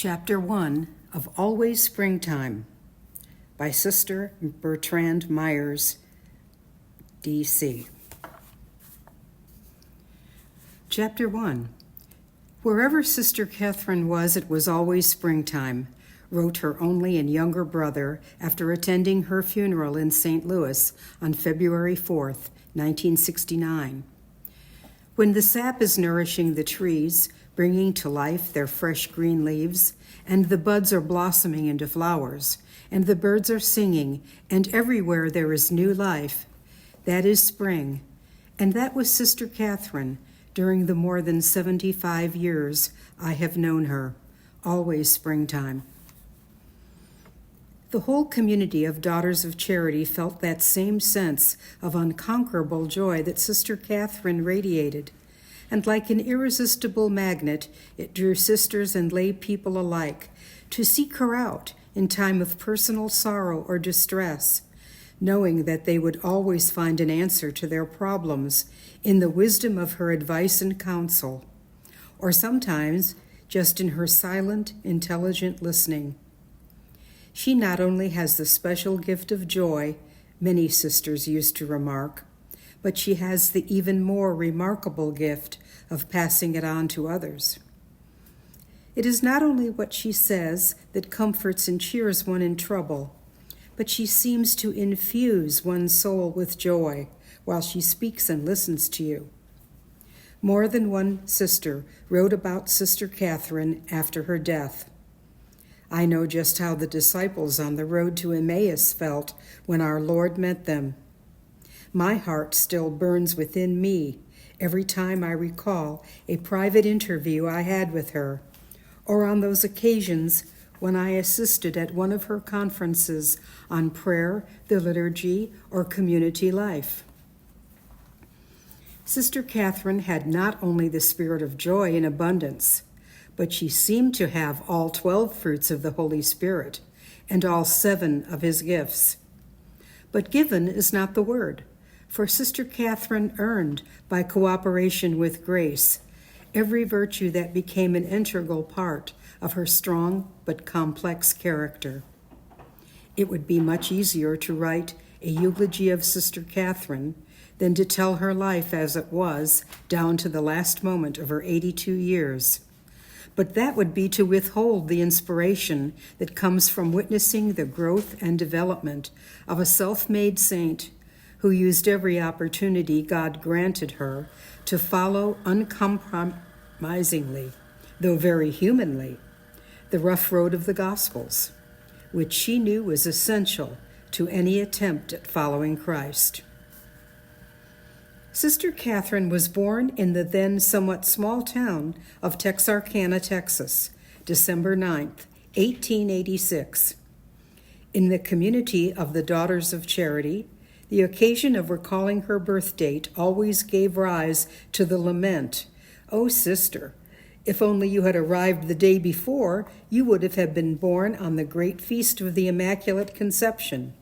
Chapter 1 of Always Springtime by Sister Bertrande Meyers, D.C. Chapter 1. Wherever Sister Catherine was, it was always springtime, wrote her only and younger brother after attending her funeral in St. Louis on February 4th, 1969. When the sap is nourishing the trees, bringing to life their fresh green leaves, and the buds are blossoming into flowers, and the birds are singing, and everywhere there is new life, that is spring. And that was Sister Catherine during the more than 75 years I have known her, always springtime. The whole community of Daughters of Charity felt that same sense of unconquerable joy that Sister Catherine radiated, and like an irresistible magnet, it drew sisters and lay people alike to seek her out in time of personal sorrow or distress, knowing that they would always find an answer to their problems in the wisdom of her advice and counsel, or sometimes just in her silent, intelligent listening. She not only has the special gift of joy, many sisters used to remark, but she has the even more remarkable gift of passing it on to others. It is not only what she says that comforts and cheers one in trouble, but she seems to infuse one's soul with joy while she speaks and listens to you. More than one sister wrote about Sister Catherine after her death. I know just how the disciples on the road to Emmaus felt when our Lord met them. My heart still burns within me every time I recall a private interview I had with her, or on those occasions when I assisted at one of her conferences on prayer, the liturgy, or community life. Sister Catherine had not only the spirit of joy in abundance, but she seemed to have all 12 fruits of the Holy Spirit and all 7 of his gifts. But given is not the word, for Sister Catherine earned, by cooperation with grace, every virtue that became an integral part of her strong but complex character. It would be much easier to write a eulogy of Sister Catherine than to tell her life as it was down to the last moment of her 82 years. But that would be to withhold the inspiration that comes from witnessing the growth and development of a self-made saint who used every opportunity God granted her to follow uncompromisingly, though very humanly, the rough road of the Gospels, which she knew was essential to any attempt at following Christ. Sister Catherine was born in the then somewhat small town of Texarkana, Texas, December 9th, 1886. In the community of the Daughters of Charity, the occasion of recalling her birth date always gave rise to the lament, "Oh, sister, if only you had arrived the day before, you would have been born on the great feast of the Immaculate Conception."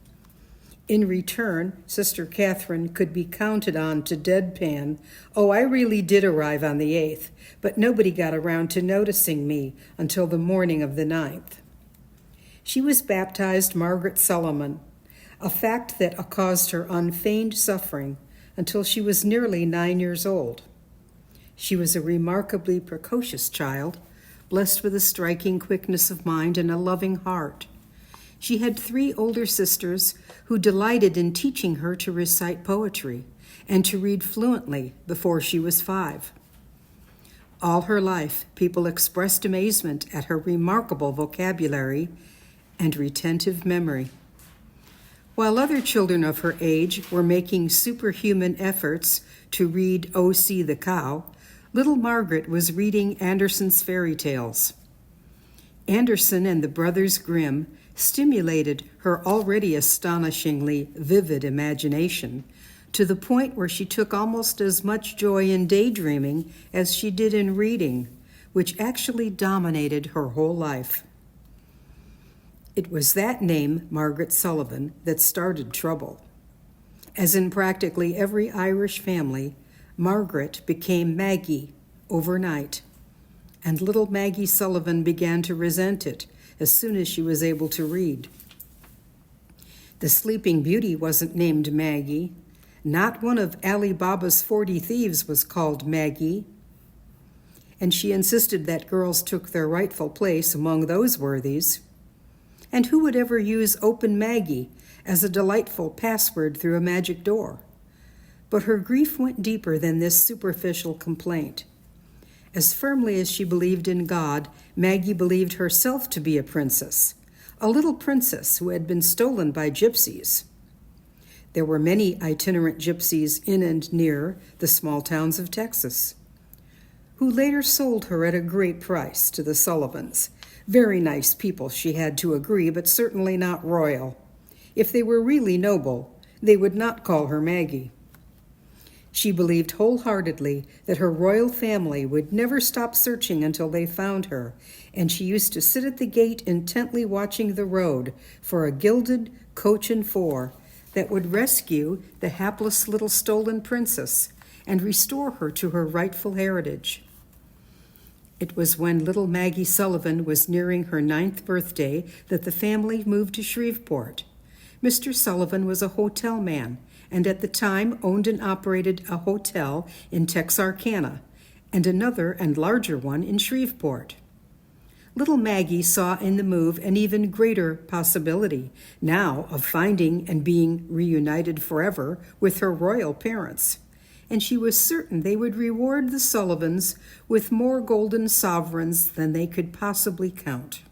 In return, Sister Catherine could be counted on to deadpan, "Oh, I really did arrive on the 8th, but nobody got around to noticing me until the morning of the 9th. She was baptized Margaret Sullivan, a fact that caused her unfeigned suffering until she was nearly 9 years old. She was a remarkably precocious child, blessed with a striking quickness of mind and a loving heart. She had 3 older sisters who delighted in teaching her to recite poetry and to read fluently before she was 5. All her life, people expressed amazement at her remarkable vocabulary and retentive memory. While other children of her age were making superhuman efforts to read "Oh, See the Cow," little Margaret was reading Andersen's fairy tales. Andersen and the Brothers Grimm stimulated her already astonishingly vivid imagination to the point where she took almost as much joy in daydreaming as she did in reading, which actually dominated her whole life. It was that name, Margaret Sullivan, that started trouble. As in practically every Irish family, Margaret became Maggie overnight. and little Maggie Sullivan began to resent it as soon as she was able to read. The Sleeping Beauty wasn't named Maggie. Not one of Ali Baba's 40 thieves was called Maggie. And she insisted that girls took their rightful place among those worthies. And who would ever use Open Maggie as a delightful password through a magic door? But her grief went deeper than this superficial complaint. As firmly as she believed in God, Maggie believed herself to be a princess, a little princess who had been stolen by gypsies. There were many itinerant gypsies in and near the small towns of Texas, who later sold her at a great price to the Sullivans. Very nice people, she had to agree, but certainly not royal. If they were really noble, they would not call her Maggie. She believed wholeheartedly that her royal family would never stop searching until they found her, and she used to sit at the gate intently watching the road for a gilded coach and four that would rescue the hapless little stolen princess and restore her to her rightful heritage. It was when little Maggie Sullivan was nearing her 9th birthday that the family moved to Shreveport. Mr. Sullivan was a hotel man, and at the time owned and operated a hotel in Texarkana and another and larger one in Shreveport. Little Maggie saw in the move an even greater possibility now of finding and being reunited forever with her royal parents, and she was certain they would reward the Sullivans with more golden sovereigns than they could possibly count.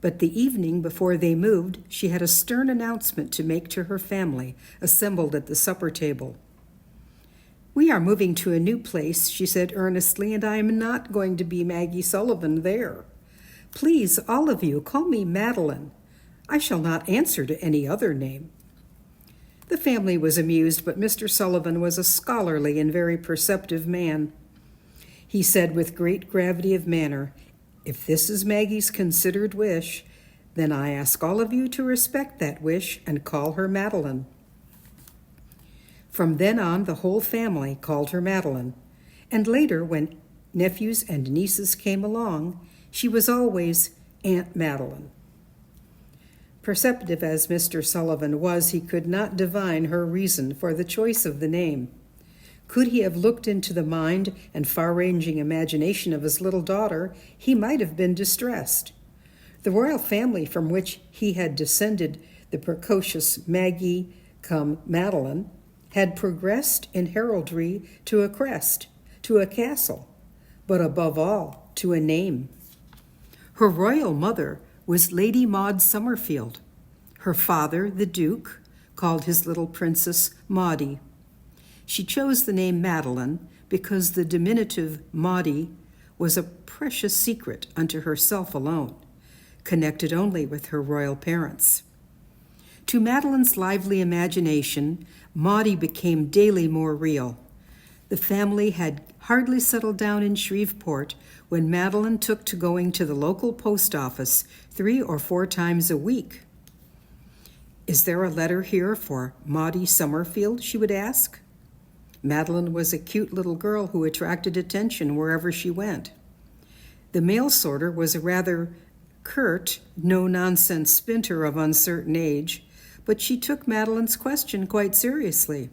But the evening before they moved, she had a stern announcement to make to her family, assembled at the supper table. "We are moving to a new place," she said earnestly, "and I am not going to be Maggie Sullivan there. Please, all of you, call me Madeline. I shall not answer to any other name." The family was amused, but Mr. Sullivan was a scholarly and very perceptive man. He said with great gravity of manner, "If this is Maggie's considered wish, then I ask all of you to respect that wish and call her Madeline." From then on, the whole family called her Madeline, and later, when nephews and nieces came along, she was always Aunt Madeline. Perceptive as Mr. Sullivan was, he could not divine her reason for the choice of the name. Could he have looked into the mind and far-ranging imagination of his little daughter, he might have been distressed. The royal family from which he had descended, the precocious Maggie cum Madeline, had progressed in heraldry to a crest, to a castle, but above all, to a name. Her royal mother was Lady Maud Summerfield. Her father, the Duke, called his little princess Maudie. She chose the name Madeline because the diminutive Maudie was a precious secret unto herself alone, connected only with her royal parents. To Madeline's lively imagination, Maudie became daily more real. The family had hardly settled down in Shreveport when Madeline took to going to the local post office 3 or 4 times a week. "Is there a letter here for Maudie Summerfield?" she would ask. Madeline was a cute little girl who attracted attention wherever she went. The mail sorter was a rather curt, no-nonsense spinster of uncertain age, but she took Madeline's question quite seriously.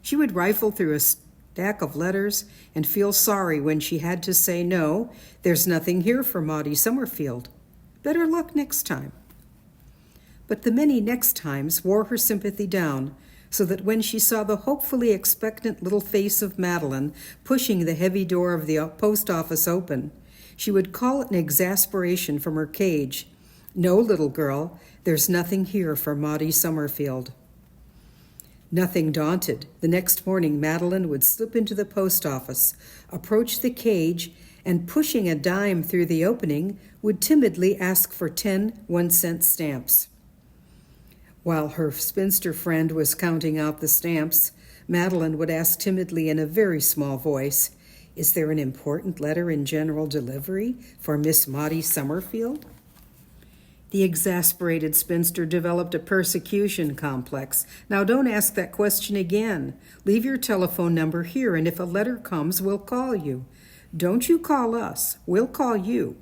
She would rifle through a stack of letters and feel sorry when she had to say, "No, there's nothing here for Maudie Summerfield. Better luck next time." But the many next times wore her sympathy down, so that when she saw the hopefully expectant little face of Madeline pushing the heavy door of the post office open, she would call in exasperation from her cage, "No, little girl, there's nothing here for Maudie Summerfield." Nothing daunted, the next morning Madeline would slip into the post office, approach the cage, and pushing a dime through the opening, would timidly ask for 10 one-cent stamps. While her spinster friend was counting out the stamps, Madeline would ask timidly in a very small voice, "Is there an important letter in general delivery for Miss Maudie Summerfield?" The exasperated spinster developed a persecution complex. "Now don't ask that question again. Leave your telephone number here, and if a letter comes, we'll call you. Don't you call us, we'll call you.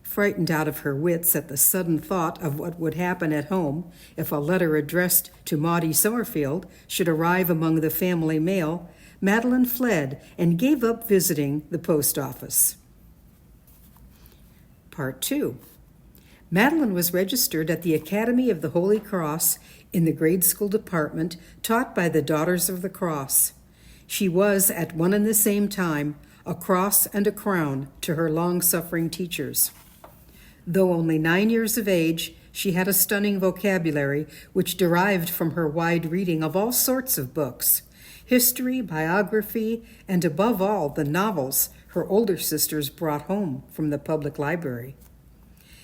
Frightened out of her wits at the sudden thought of what would happen at home if a letter addressed to Maudie Summerfield should arrive among the family mail, Madeline fled and gave up visiting the post office. Part 2. Madeline was registered at the Academy of the Holy Cross in the grade school department taught by the Daughters of the Cross. She was, at one and the same time, a cross and a crown to her long-suffering teachers. Though only 9 years of age, she had a stunning vocabulary which derived from her wide reading of all sorts of books, history, biography, and above all, the novels her older sisters brought home from the public library.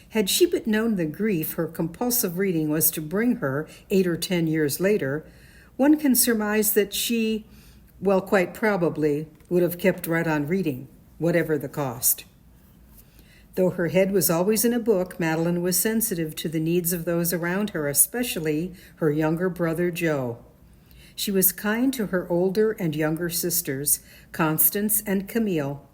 Had she but known the grief her compulsive reading was to bring her 8 or 10 years later, one can surmise that she, well, quite probably, would have kept right on reading, whatever the cost. Though her head was always in a book, Madeline was sensitive to the needs of those around her, especially her younger brother Joe. She was kind to her older and younger sisters, Constance and Camille,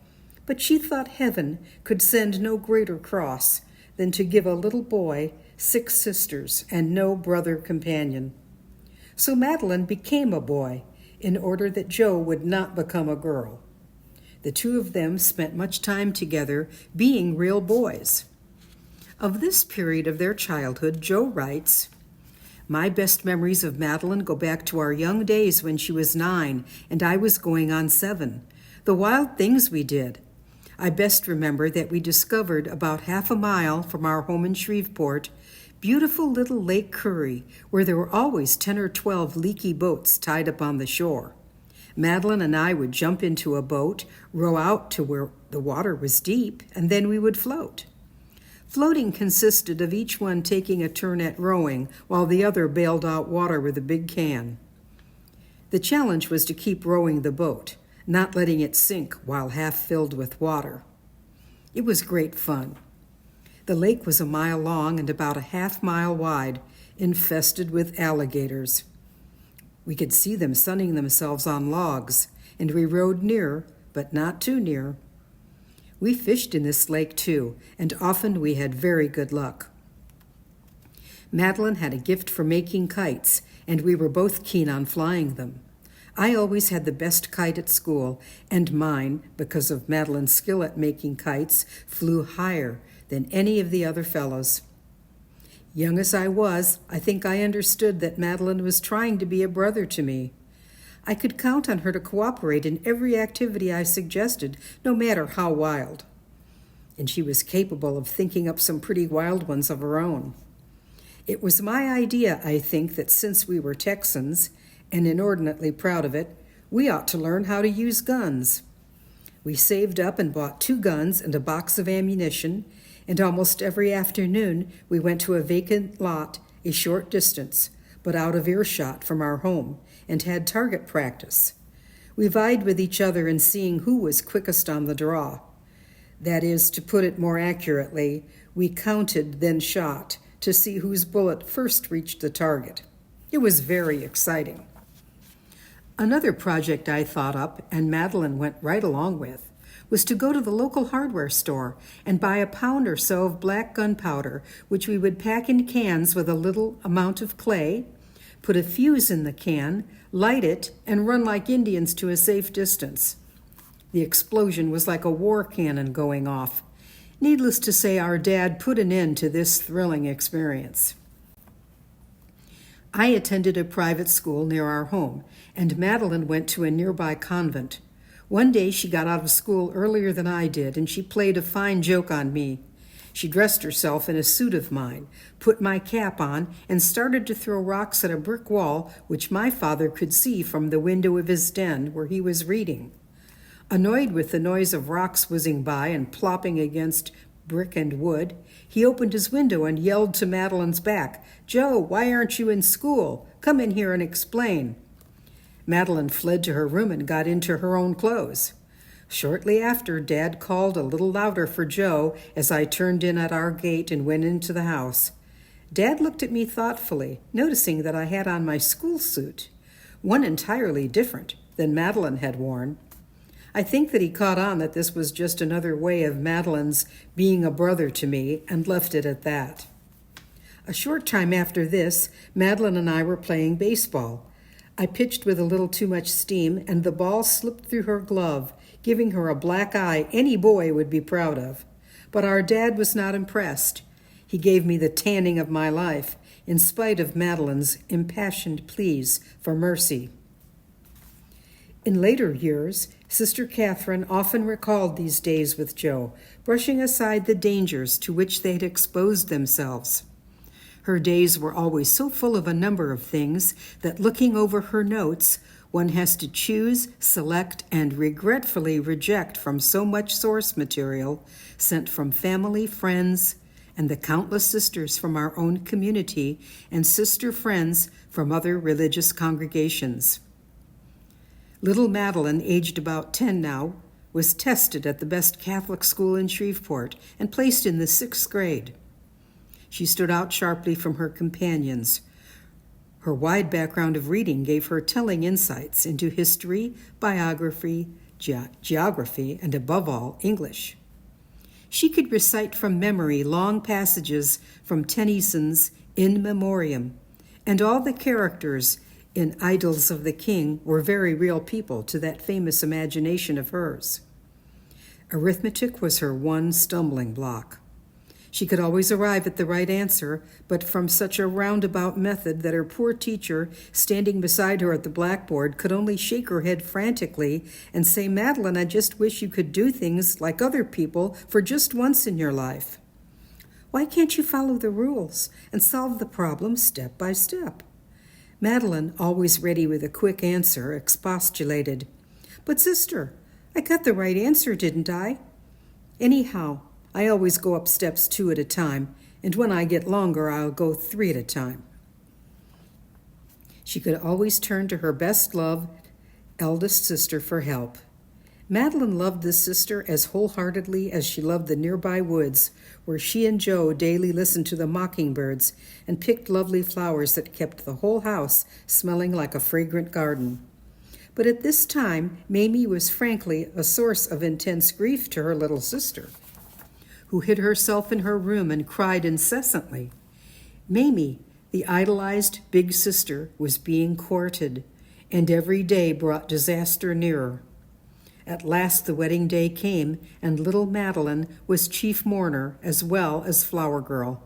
but she thought heaven could send no greater cross than to give a little boy 6 sisters and no brother companion. So Madeline became a boy in order that Joe would not become a girl. The two of them spent much time together being real boys. Of this period of their childhood, Joe writes, "My best memories of Madeline go back to our young days when she was 9 and I was going on 7. The wild things we did. I best remember that we discovered about half a mile from our home in Shreveport beautiful little Lake Curry, where there were always 10 or 12 leaky boats tied up on the shore. Madeline and I would jump into a boat, row out to where the water was deep, and then we would float. Floating consisted of each one taking a turn at rowing while the other bailed out water with a big can. The challenge was to keep rowing the boat, not letting it sink while half filled with water. It was great fun. The lake was a mile long and about a half-mile wide, infested with alligators. We could see them sunning themselves on logs, and we rowed near, but not too near. We fished in this lake too, and often we had very good luck. Madeline had a gift for making kites, and we were both keen on flying them. I always had the best kite at school, and mine, because of Madeline's skill at making kites, flew higher than any of the other fellows. Young as I was, I think I understood that Madeline was trying to be a brother to me. I could count on her to cooperate in every activity I suggested, no matter how wild. And she was capable of thinking up some pretty wild ones of her own. It was my idea, I think, that since we were Texans, and inordinately proud of it, we ought to learn how to use guns. We saved up and bought 2 guns and a box of ammunition, and almost every afternoon we went to a vacant lot a short distance, but out of earshot from our home, and had target practice. We vied with each other in seeing who was quickest on the draw. That is, to put it more accurately, we counted, then shot, to see whose bullet first reached the target. It was very exciting. Another project I thought up, and Madeline went right along with, was to go to the local hardware store and buy a pound or so of black gunpowder, which we would pack in cans with a little amount of clay, put a fuse in the can, light it, and run like Indians to a safe distance. The explosion was like a war cannon going off. Needless to say, our dad put an end to this thrilling experience. I attended a private school near our home, and Madeline went to a nearby convent. One day she got out of school earlier than I did, and she played a fine joke on me. She dressed herself in a suit of mine, put my cap on, and started to throw rocks at a brick wall which my father could see from the window of his den where he was reading. Annoyed with the noise of rocks whizzing by and plopping against brick and wood, he opened his window and yelled to Madeline's back, "Joe, why aren't you in school? Come in here and explain." Madeline fled to her room and got into her own clothes. Shortly after, Dad called a little louder for Joe as I turned in at our gate and went into the house. Dad looked at me thoughtfully, noticing that I had on my school suit, one entirely different than Madeline had worn. I think that he caught on that this was just another way of Madeline's being a brother to me and left it at that. A short time after this, Madeline and I were playing baseball. I pitched with a little too much steam, and the ball slipped through her glove, giving her a black eye any boy would be proud of. But our dad was not impressed. He gave me the tanning of my life, in spite of Madeline's impassioned pleas for mercy. In later years, Sister Catherine often recalled these days with Joe, brushing aside the dangers to which they had exposed themselves. Her days were always so full of a number of things that looking over her notes, one has to choose, select, and regretfully reject from so much source material sent from family, friends, and the countless sisters from our own community and sister friends from other religious congregations. Little Madeline, aged about 10 now, was tested at the best Catholic school in Shreveport and placed in the 6th grade. She stood out sharply from her companions. Her wide background of reading gave her telling insights into history, biography, geography, and above all, English. She could recite from memory long passages from Tennyson's In Memoriam, and all the characters in Idylls of the King were very real people to that famous imagination of hers. Arithmetic was her one stumbling block. She could always arrive at the right answer, but from such a roundabout method that her poor teacher, standing beside her at the blackboard, could only shake her head frantically and say, "Madeline, I just wish you could do things like other people for just once in your life. Why can't you follow the rules and solve the problem step by step?" Madeline, always ready with a quick answer, expostulated, "But sister, I got the right answer, didn't I? Anyhow, I always go up steps 2 at a time, and when I get longer, I'll go 3 at a time." She could always turn to her best loved eldest sister for help. Madeline loved this sister as wholeheartedly as she loved the nearby woods, where she and Joe daily listened to the mockingbirds and picked lovely flowers that kept the whole house smelling like a fragrant garden. But at this time, Mamie was frankly a source of intense grief to her little sister, who hid herself in her room and cried incessantly. Mamie, the idolized big sister, was being courted, and every day brought disaster nearer. At last the wedding day came, and little Madeline was chief mourner as well as flower girl.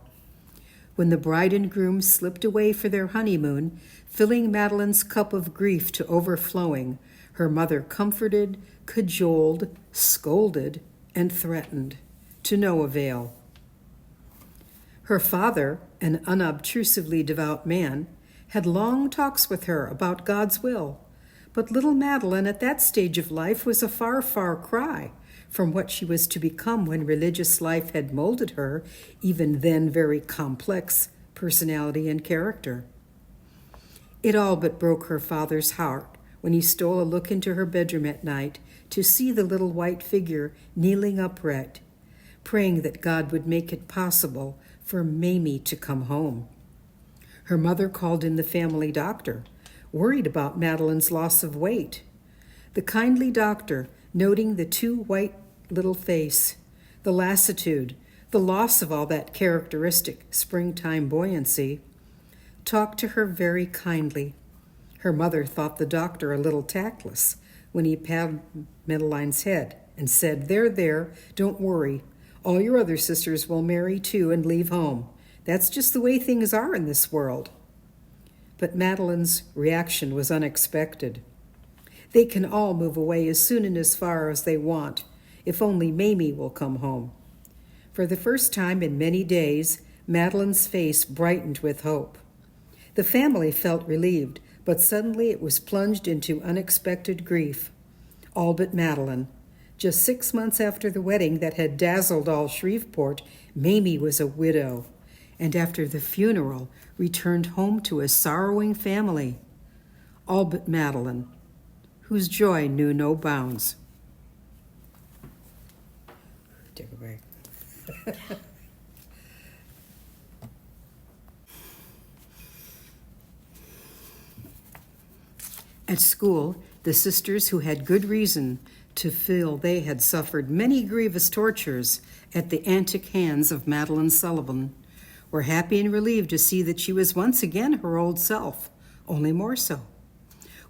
When the bride and groom slipped away for their honeymoon, filling Madeline's cup of grief to overflowing, her mother comforted, cajoled, scolded, and threatened, to no avail. Her father, an unobtrusively devout man, had long talks with her about God's will, but little Madeline at that stage of life was a far, far cry from what she was to become when religious life had molded her, even then very complex, personality and character. It all but broke her father's heart when he stole a look into her bedroom at night to see the little white figure kneeling upright, praying that God would make it possible for Mamie to come home. Her mother called in the family doctor, worried about Madeline's loss of weight. The kindly doctor, noting the too white little face, the lassitude, the loss of all that characteristic springtime buoyancy, talked to her very kindly. Her mother thought the doctor a little tactless when he patted Madeline's head and said, there, don't worry. All your other sisters will marry too and leave home. That's just the way things are in this world." But Madeline's reaction was unexpected. "They can all move away as soon and as far as they want, if only Mamie will come home." For the first time in many days, Madeline's face brightened with hope. The family felt relieved, but suddenly it was plunged into unexpected grief. All but Madeline. Just 6 months after the wedding that had dazzled all Shreveport, Mamie was a widow, and after the funeral returned home to a sorrowing family. All but Madeline, whose joy knew no bounds. Take a break. At school, the sisters who had good reason to feel they had suffered many grievous tortures at the antic hands of Madeline Sullivan, were happy and relieved to see that she was once again her old self, only more so.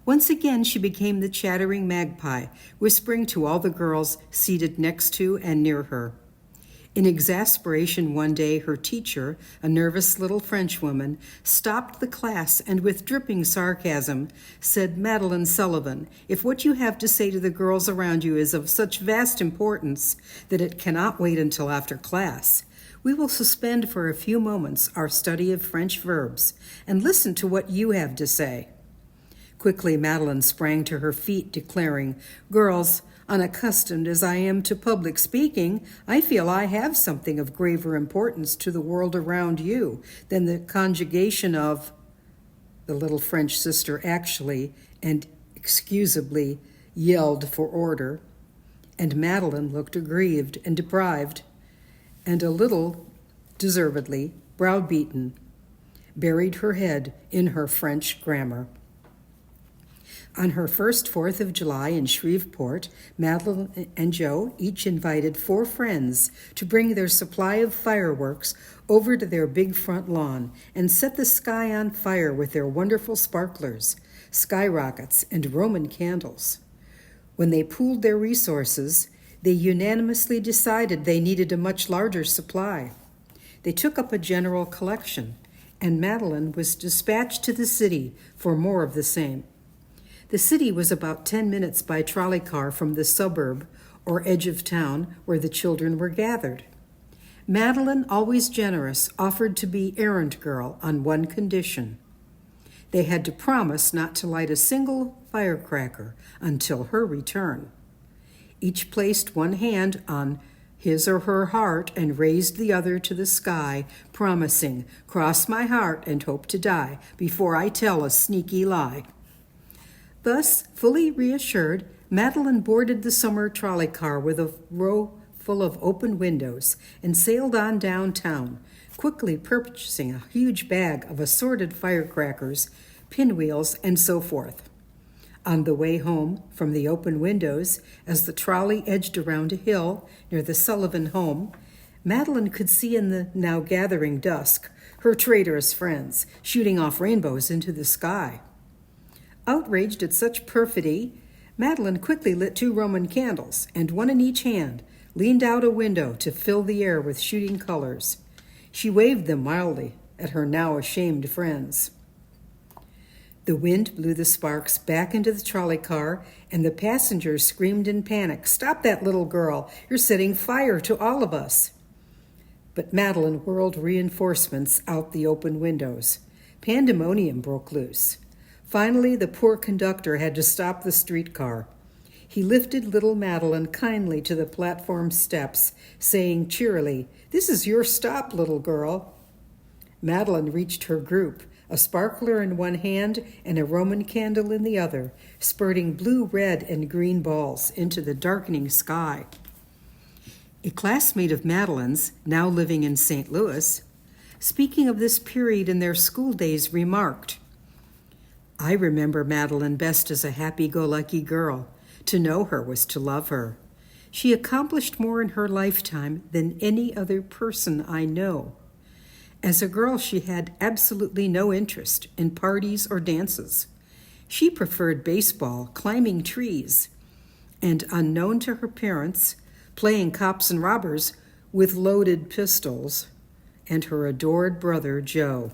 Once again she became the chattering magpie, whispering to all the girls seated next to and near her. In exasperation one day, her teacher, a nervous little Frenchwoman, stopped the class and with dripping sarcasm said, "Madeline Sullivan, if what you have to say to the girls around you is of such vast importance that it cannot wait until after class, we will suspend for a few moments our study of French verbs and listen to what you have to say." Quickly, Madeline sprang to her feet, declaring, "Girls, unaccustomed as I am to public speaking, I feel I have something of graver importance to the world around you than the conjugation of—" The little French sister actually and excusably yelled for order, and Madeline looked aggrieved and deprived, and a little, deservedly, browbeaten, buried her head in her French grammar. On her first 4th of July in Shreveport, Madeline and Joe each invited 4 friends to bring their supply of fireworks over to their big front lawn and set the sky on fire with their wonderful sparklers, skyrockets, and Roman candles. When they pooled their resources, they unanimously decided they needed a much larger supply. They took up a general collection, and Madeline was dispatched to the city for more of the same. The city was about 10 minutes by trolley car from the suburb or edge of town where the children were gathered. Madeline, always generous, offered to be errand girl on one condition. They had to promise not to light a single firecracker until her return. Each placed one hand on his or her heart and raised the other to the sky, promising, "Cross my heart and hope to die before I tell a sneaky lie." Thus, fully reassured, Madeline boarded the summer trolley car with a row full of open windows and sailed on downtown, quickly purchasing a huge bag of assorted firecrackers, pinwheels, and so forth. On the way home from the open windows, as the trolley edged around a hill near the Sullivan home, Madeline could see in the now gathering dusk her traitorous friends shooting off rainbows into the sky. Outraged at such perfidy, Madeline quickly lit 2 Roman candles, and one in each hand, leaned out a window to fill the air with shooting colors. She waved them wildly at her now ashamed friends. The wind blew the sparks back into the trolley car, and the passengers screamed in panic, "Stop that little girl! You're setting fire to all of us!" But Madeline whirled reinforcements out the open windows. Pandemonium broke loose. Finally, the poor conductor had to stop the streetcar. He lifted little Madeline kindly to the platform steps, saying cheerily, "This is your stop, little girl." Madeline reached her group, a sparkler in one hand and a Roman candle in the other, spurting blue, red, and green balls into the darkening sky. A classmate of Madeline's, now living in St. Louis, speaking of this period in their school days, remarked, "I remember Madeline best as a happy-go-lucky girl. To know her was to love her. She accomplished more in her lifetime than any other person I know. As a girl, she had absolutely no interest in parties or dances. She preferred baseball, climbing trees, and, unknown to her parents, playing cops and robbers with loaded pistols, and her adored brother, Joe.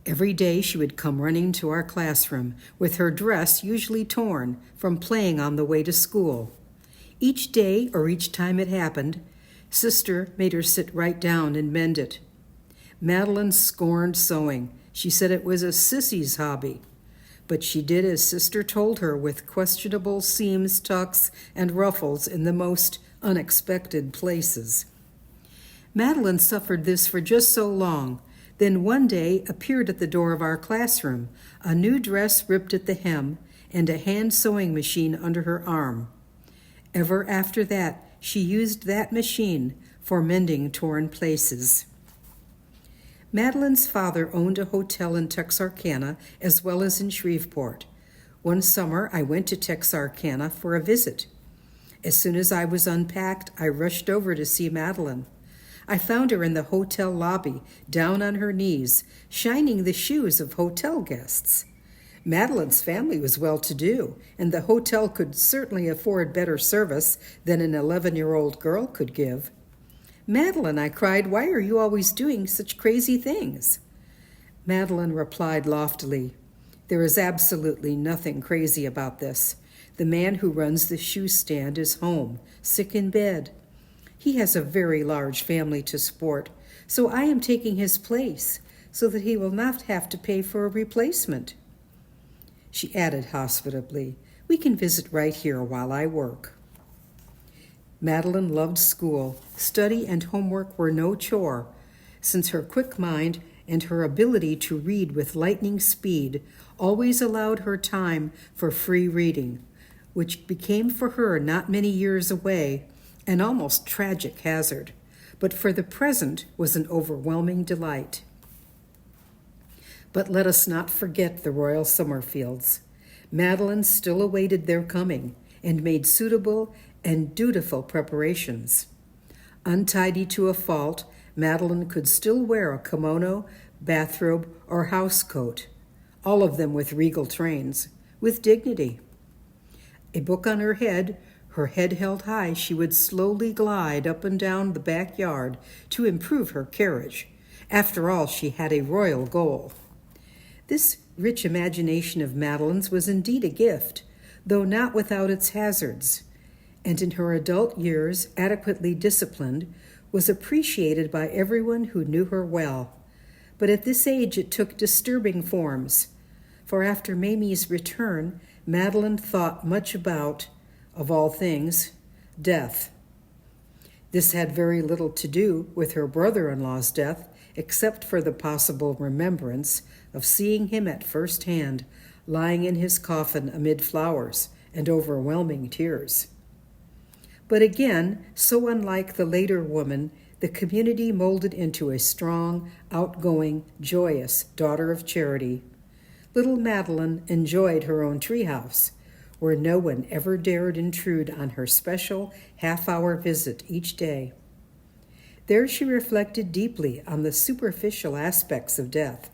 Every day she would come running to our classroom, with her dress usually torn from playing on the way to school. Each day, or each time it happened, Sister made her sit right down and mend it. Madeline scorned sewing. She said it was a sissy's hobby. But she did as Sister told her, with questionable seams, tucks, and ruffles in the most unexpected places. Madeline suffered this for just so long, then one day appeared at the door of our classroom, a new dress ripped at the hem and a hand sewing machine under her arm. Ever after that, she used that machine for mending torn places. Madeline's father owned a hotel in Texarkana as well as in Shreveport. One summer, I went to Texarkana for a visit. As soon as I was unpacked, I rushed over to see Madeline. I found her in the hotel lobby, down on her knees, shining the shoes of hotel guests. Madeline's family was well-to-do, and the hotel could certainly afford better service than an 11-year-old girl could give. "Madeline," I cried, "why are you always doing such crazy things?" Madeline replied loftily, "There is absolutely nothing crazy about this. The man who runs the shoe stand is home, sick in bed. He has a very large family to support, so I am taking his place so that he will not have to pay for a replacement." She added hospitably, "We can visit right here while I work." Madeline loved school. Study and homework were no chore, since her quick mind and her ability to read with lightning speed always allowed her time for free reading, which became for her not many years away an almost tragic hazard, but for the present was an overwhelming delight. But let us not forget the Royal Summerfields. Madeline still awaited their coming and made suitable and dutiful preparations. Untidy to a fault, Madeline could still wear a kimono, bathrobe, or housecoat, all of them with regal trains, with dignity. A book on her head held high, she would slowly glide up and down the backyard to improve her carriage. After all, she had a royal goal. This rich imagination of Madeline's was indeed a gift, though not without its hazards, and in her adult years, adequately disciplined, was appreciated by everyone who knew her well. But at this age it took disturbing forms, for after Mamie's return, Madeline thought much about, of all things, death. This had very little to do with her brother-in-law's death, except for the possible remembrance of seeing him at first hand, lying in his coffin amid flowers and overwhelming tears. But again, so unlike the later woman, the community molded into a strong, outgoing, joyous daughter of charity. Little Madeline enjoyed her own treehouse, where no one ever dared intrude on her special half-hour visit each day. There she reflected deeply on the superficial aspects of death.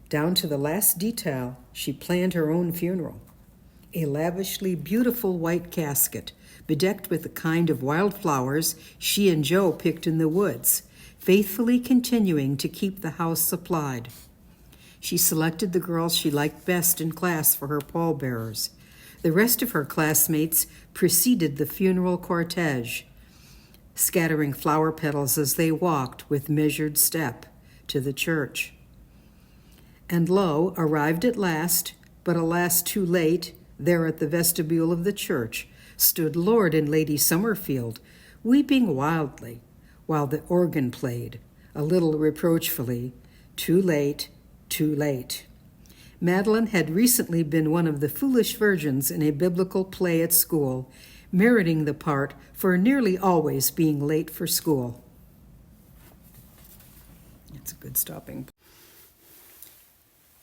Down to the last detail, she planned her own funeral. A lavishly beautiful white casket, bedecked with the kind of wildflowers she and Joe picked in the woods, faithfully continuing to keep the house supplied. She selected the girls she liked best in class for her pallbearers. The rest of her classmates preceded the funeral cortege, scattering flower petals as they walked with measured step to the church. And lo, arrived at last, but alas too late, there at the vestibule of the church stood Lord and Lady Summerfield, weeping wildly, while the organ played, a little reproachfully, "Too late, too late." Madeline had recently been one of the foolish virgins in a biblical play at school, meriting the part for nearly always being late for school. That's a good stopping.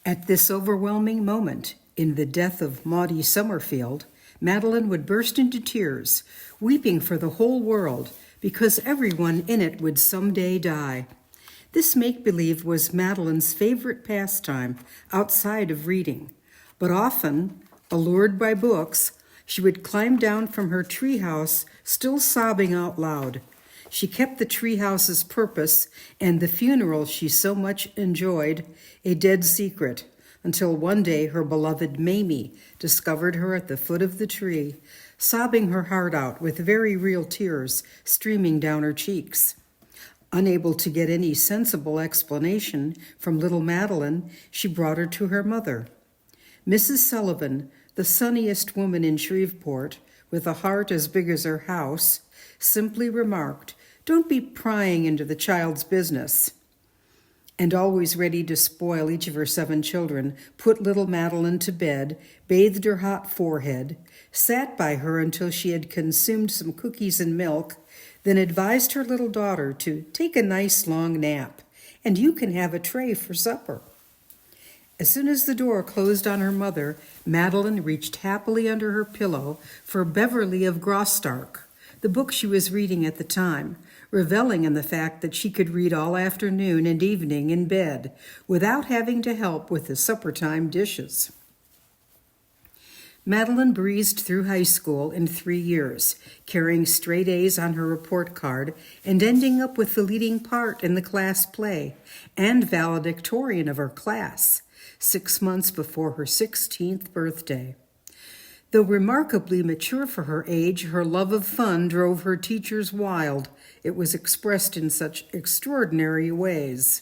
At this overwhelming moment, in the death of Maudie Summerfield, Madeline would burst into tears, weeping for the whole world, because everyone in it would someday die. This make-believe was Madeline's favorite pastime outside of reading, but often, allured by books, she would climb down from her treehouse, still sobbing out loud. She kept the treehouse's purpose and the funeral she so much enjoyed a dead secret, until one day her beloved Mamie discovered her at the foot of the tree, sobbing her heart out with very real tears streaming down her cheeks. Unable to get any sensible explanation from little Madeline, she brought her to her mother. Mrs. Sullivan, the sunniest woman in Shreveport, with a heart as big as her house, simply remarked, "Don't be prying into the child's business," and always ready to spoil each of her 7 children, put little Madeline to bed, bathed her hot forehead, sat by her until she had consumed some cookies and milk, then advised her little daughter to take a nice long nap, and you can have a tray for supper. As soon as the door closed on her mother, Madeline reached happily under her pillow for Beverly of Graustark, the book she was reading at the time, reveling in the fact that she could read all afternoon and evening in bed without having to help with the supper-time dishes. Madeline breezed through high school in 3 years, carrying straight A's on her report card and ending up with the leading part in the class play and valedictorian of her class, 6 months before her 16th birthday. Though remarkably mature for her age, her love of fun drove her teachers wild. It was expressed in such extraordinary ways.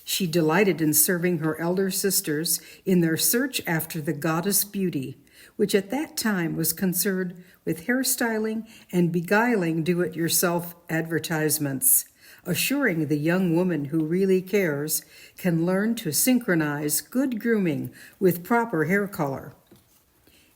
She delighted in serving her elder sisters in their search after the goddess beauty, which at that time was concerned with hairstyling and beguiling do-it-yourself advertisements, assuring the young woman who really cares can learn to synchronize good grooming with proper hair color.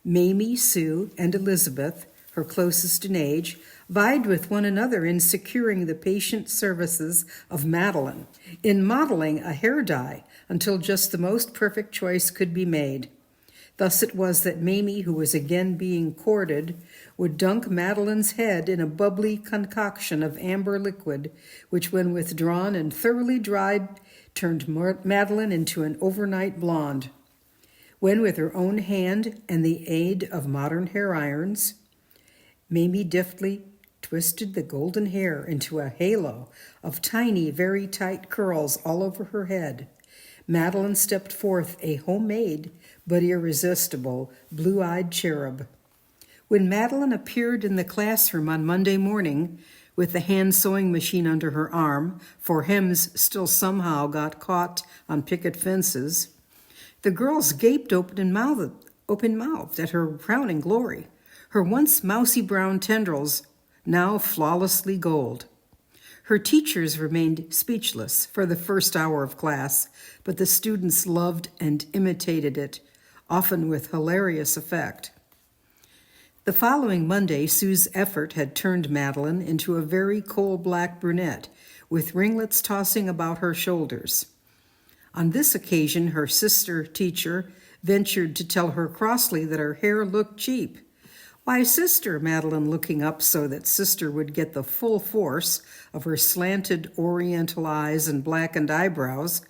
Mamie, Sue, and Elizabeth, her closest in age, vied with one another in securing the patient services of Madeline, in modeling a hair dye until just the most perfect choice could be made. Thus it was that Mamie, who was again being courted, would dunk Madeline's head in a bubbly concoction of amber liquid, which when withdrawn and thoroughly dried, turned Madeline into an overnight blonde. When with her own hand and the aid of modern hair irons, Mamie deftly twisted the golden hair into a halo of tiny, very tight curls all over her head, Madeline stepped forth a homemade but irresistible blue-eyed cherub. When Madeline appeared in the classroom on Monday morning with the hand-sewing machine under her arm, for hems still somehow got caught on picket fences, the girls gaped open-mouthed at her crowning glory, her once mousy brown tendrils now flawlessly gold. Her teachers remained speechless for the first hour of class, but the students loved and imitated it, often with hilarious effect. The following Monday, Sue's effort had turned Madeline into a very coal-black brunette, with ringlets tossing about her shoulders. On this occasion, her sister teacher ventured to tell her crossly that her hair looked cheap. "Why, sister," Madeline looking up so that sister would get the full force of her slanted oriental eyes and blackened eyebrows,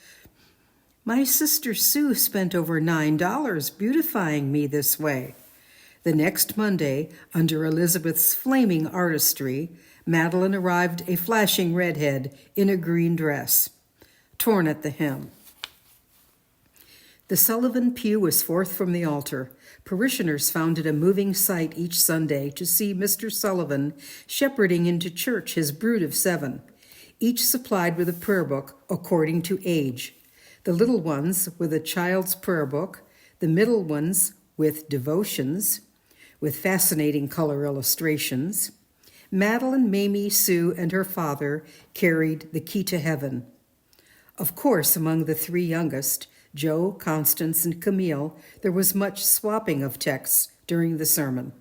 "my sister Sue spent over $9 beautifying me this way." The next Monday, under Elizabeth's flaming artistry, Madeline arrived a flashing redhead in a green dress, torn at the hem. The Sullivan pew was forth from the altar. Parishioners found it a moving sight each Sunday to see Mr. Sullivan shepherding into church his brood of 7, each supplied with a prayer book according to age. The little ones with a child's prayer book, the middle ones with devotions, with fascinating color illustrations. Madeline, Mamie, Sue, and her father carried the key to heaven. Of course, among the 3 youngest, Joe, Constance, and Camille, there was much swapping of texts during the sermon.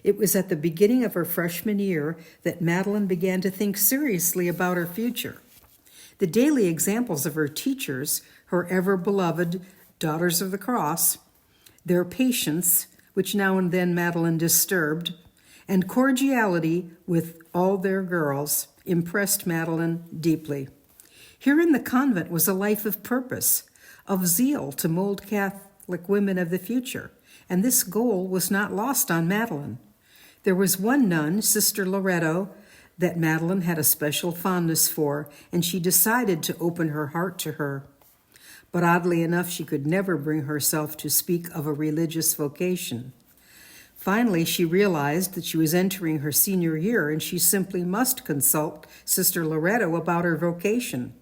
It was at the beginning of her freshman year that Madeline began to think seriously about her future. The daily examples of her teachers, her ever-beloved Daughters of the Cross, their patience, which now and then Madeline disturbed, and cordiality with all their girls impressed Madeline deeply. Here in the convent was a life of purpose, of zeal to mold Catholic women of the future, and this goal was not lost on Madeline. There was one nun, Sister Loretto, that Madeline had a special fondness for, and she decided to open her heart to her. But oddly enough, she could never bring herself to speak of a religious vocation. Finally, she realized that she was entering her senior year, and she simply must consult Sister Loretto about her vocation.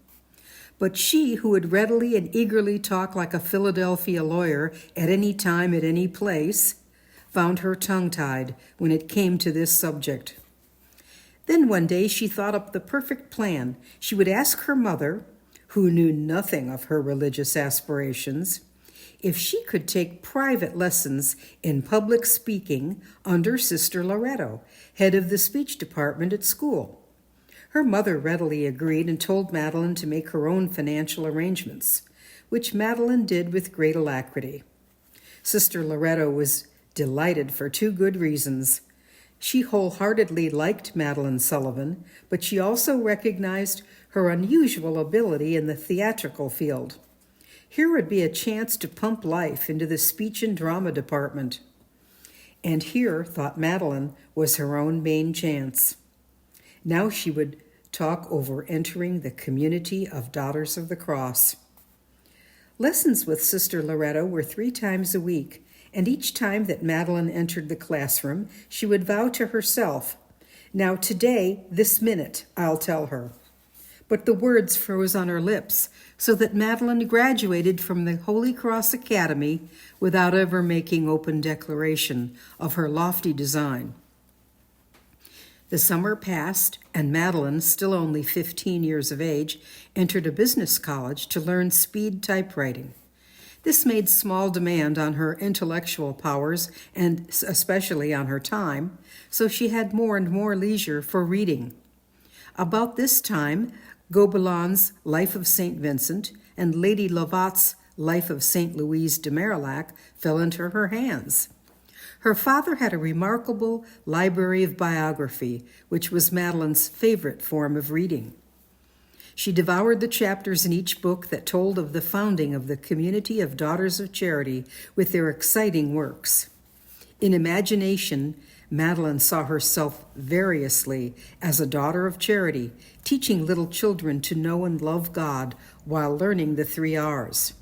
But she, who would readily and eagerly talk like a Philadelphia lawyer at any time, at any place, found her tongue-tied when it came to this subject. Then one day she thought up the perfect plan. She would ask her mother, who knew nothing of her religious aspirations, if she could take private lessons in public speaking under Sister Loretto, head of the speech department at school. Her mother readily agreed and told Madeline to make her own financial arrangements. which Madeline did with great alacrity. Sister Loretto was delighted for two good reasons. She wholeheartedly liked Madeline Sullivan, but she also recognized her unusual ability in the theatrical field. Here would be a chance to pump life into the speech and drama department. And here, thought Madeline, was her own main chance. Now she would talk over entering the community of Daughters of the Cross. Lessons with Sister Loretto were 3 times a week, and each time that Madeline entered the classroom, she would vow to herself, "Now today, this minute, I'll tell her." But the words froze on her lips, so that Madeline graduated from the Holy Cross Academy without ever making open declaration of her lofty design. The summer passed, and Madeline, still only 15 years of age, entered a business college to learn speed typewriting. This made small demand on her intellectual powers and especially on her time, so she had more and more leisure for reading. About this time, Gobelins' Life of St. Vincent and Lady Lovat's Life of St. Louise de Marillac fell into her hands. Her father had a remarkable library of biography, which was Madeline's favorite form of reading. She devoured the chapters in each book that told of the founding of the community of Daughters of Charity with their exciting works. In imagination, Madeline saw herself variously as a daughter of charity, teaching little children to know and love God while learning the 3 R's.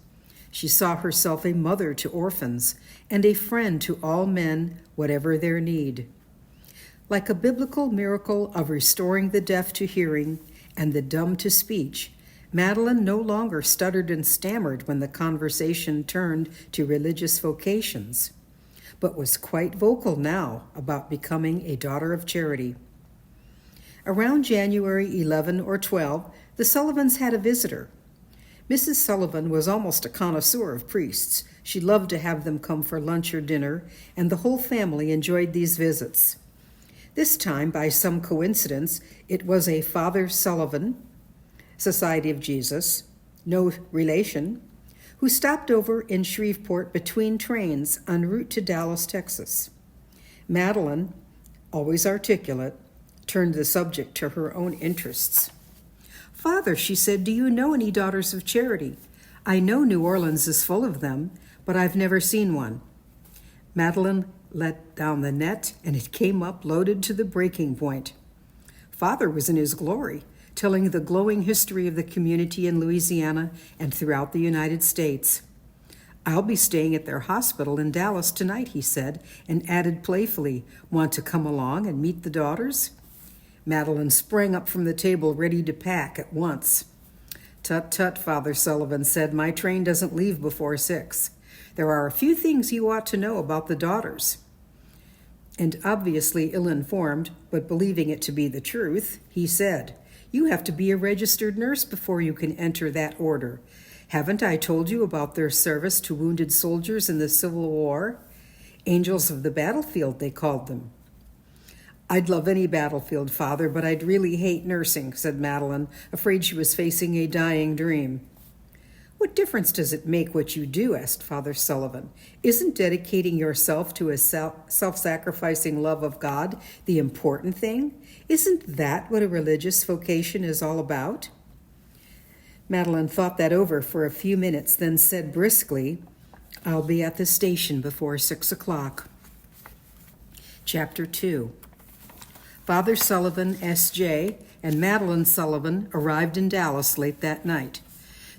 She saw herself a mother to orphans and a friend to all men, whatever their need. Like a biblical miracle of restoring the deaf to hearing and the dumb to speech, Madeline no longer stuttered and stammered when the conversation turned to religious vocations, but was quite vocal now about becoming a daughter of charity. Around January 11 or 12, the Sullivans had a visitor. Mrs. Sullivan was almost a connoisseur of priests. She loved to have them come for lunch or dinner, and the whole family enjoyed these visits. This time, by some coincidence, it was a Father Sullivan, Society of Jesus, no relation, who stopped over in Shreveport between trains en route to Dallas, Texas. Madeline, always articulate, turned the subject to her own interests. "Father," she said, "do you know any Daughters of Charity? I know New Orleans is full of them, but I've never seen one." Madeline let down the net, and it came up loaded to the breaking point. Father was in his glory, telling the glowing history of the community in Louisiana and throughout the United States. "I'll be staying at their hospital in Dallas tonight," he said, and added playfully, "Want to come along and meet the daughters?" Madeline sprang up from the table, ready to pack at once. "Tut, tut," Father Sullivan said, "my train doesn't leave before 6. There are a few things you ought to know about the daughters." And obviously ill-informed, but believing it to be the truth, he said, "You have to be a registered nurse before you can enter that order. Haven't I told you about their service to wounded soldiers in the Civil War? Angels of the battlefield, they called them." "I'd love any battlefield, Father, but I'd really hate nursing," said Madeline, afraid she was facing a dying dream. "What difference does it make what you do?" asked Father Sullivan. "Isn't dedicating yourself to a self-sacrificing love of God the important thing? Isn't that what a religious vocation is all about?" Madeline thought that over for a few minutes, then said briskly, "I'll be at the station before 6 o'clock. Chapter 2. Father Sullivan, S.J., and Madeline Sullivan arrived in Dallas late that night.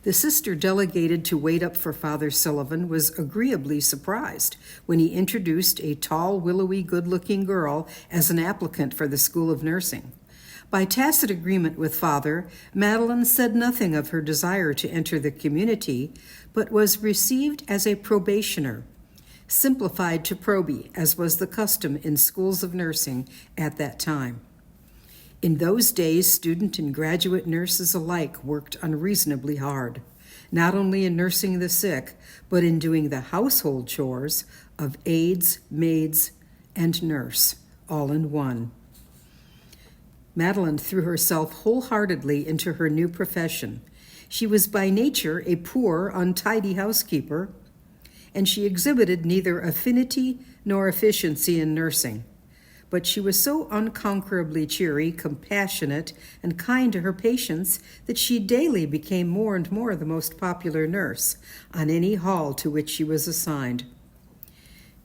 The sister delegated to wait up for Father Sullivan was agreeably surprised when he introduced a tall, willowy, good-looking girl as an applicant for the School of Nursing. By tacit agreement with Father, Madeline said nothing of her desire to enter the community, but was received as a probationer, simplified to probie, as was the custom in schools of nursing at that time. In those days, student and graduate nurses alike worked unreasonably hard, not only in nursing the sick, but in doing the household chores of aides, maids, and nurse, all in one. Madeline threw herself wholeheartedly into her new profession. She was by nature a poor, untidy housekeeper, and she exhibited neither affinity nor efficiency in nursing. But she was so unconquerably cheery, compassionate, and kind to her patients that she daily became more and more the most popular nurse on any hall to which she was assigned.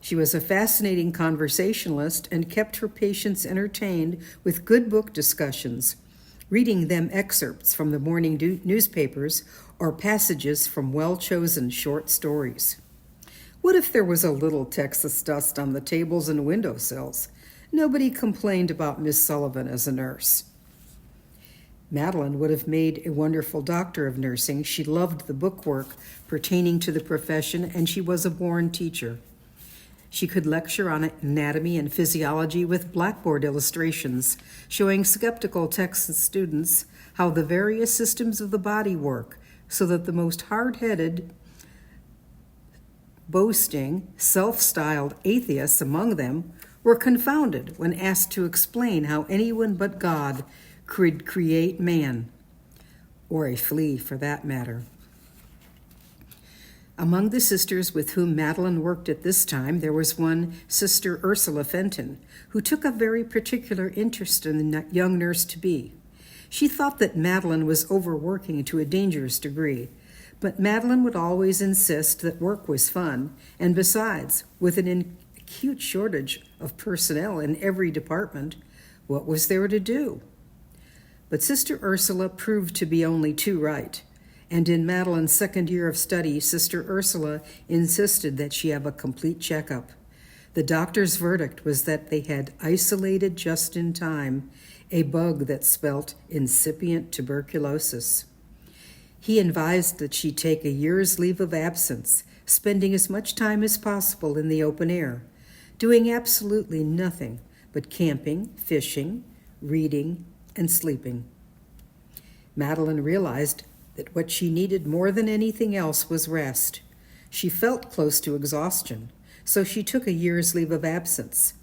She was a fascinating conversationalist and kept her patients entertained with good book discussions, reading them excerpts from the morning newspapers or passages from well-chosen short stories. What if there was a little Texas dust on the tables and windowsills? Nobody complained about Miss Sullivan as a nurse. Madeline would have made a wonderful doctor of nursing. She loved the bookwork pertaining to the profession, and she was a born teacher. She could lecture on anatomy and physiology with blackboard illustrations, showing skeptical Texas students how the various systems of the body work, so that the most hard-headed, boasting, self-styled atheists among them were confounded when asked to explain how anyone but God could create man, or a flea for that matter. Among the sisters with whom Madeline worked at this time, there was one Sister Ursula Fenton, who took a very particular interest in the young nurse-to-be. She thought that Madeline was overworking to a dangerous degree, but Madeline would always insist that work was fun, and besides, with an acute shortage of personnel in every department, what was there to do? But Sister Ursula proved to be only too right, and in Madeline's second year of study, Sister Ursula insisted that she have a complete checkup. The doctor's verdict was that they had isolated just in time a bug that spelt incipient tuberculosis. He advised that she take a year's leave of absence, spending as much time as possible in the open air, doing absolutely nothing but camping, fishing, reading, and sleeping. Madeline realized that what she needed more than anything else was rest. She felt close to exhaustion, so she took a year's leave of absence.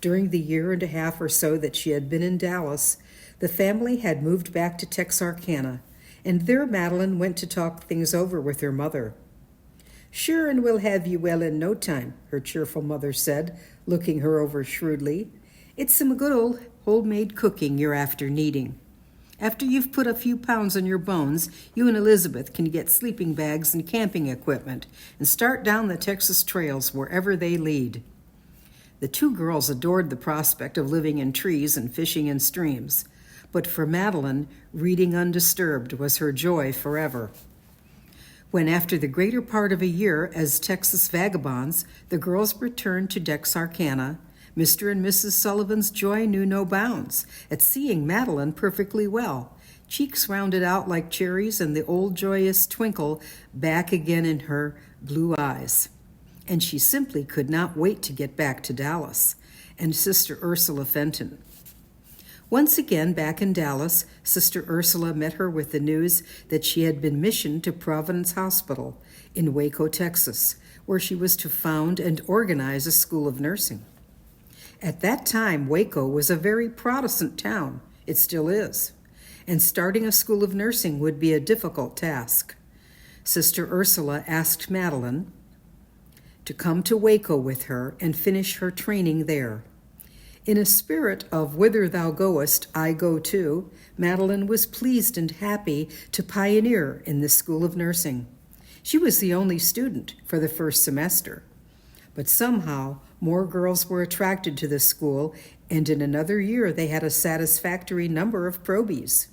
During the year and a half or so that she had been in Dallas, the family had moved back to Texarkana, and there Madeline went to talk things over with her mother. "Sure, and we'll have you well in no time," her cheerful mother said, looking her over shrewdly. "It's some good old homemade cooking you're after needing. After you've put a few pounds on your bones, you and Elizabeth can get sleeping bags and camping equipment and start down the Texas trails wherever they lead." The two girls adored the prospect of living in trees and fishing in streams, but for Madeline, reading undisturbed was her joy forever. When, after the greater part of a year as Texas vagabonds, the girls returned to Texarkana, Mr. and Mrs. Sullivan's joy knew no bounds at seeing Madeline perfectly well, cheeks rounded out like cherries and the old joyous twinkle back again in her blue eyes. And she simply could not wait to get back to Dallas and Sister Ursula Fenton. Once again, back in Dallas, Sister Ursula met her with the news that she had been missioned to Providence Hospital in Waco, Texas, where she was to found and organize a school of nursing. At that time, Waco was a very Protestant town. It still is. And starting a school of nursing would be a difficult task. Sister Ursula asked Madeline to come to Waco with her and finish her training there. In a spirit of "whither thou goest, I go too," Madeline was pleased and happy to pioneer in the School of Nursing. She was the only student for the first semester. But somehow, more girls were attracted to the school, and in another year they had a satisfactory number of probies.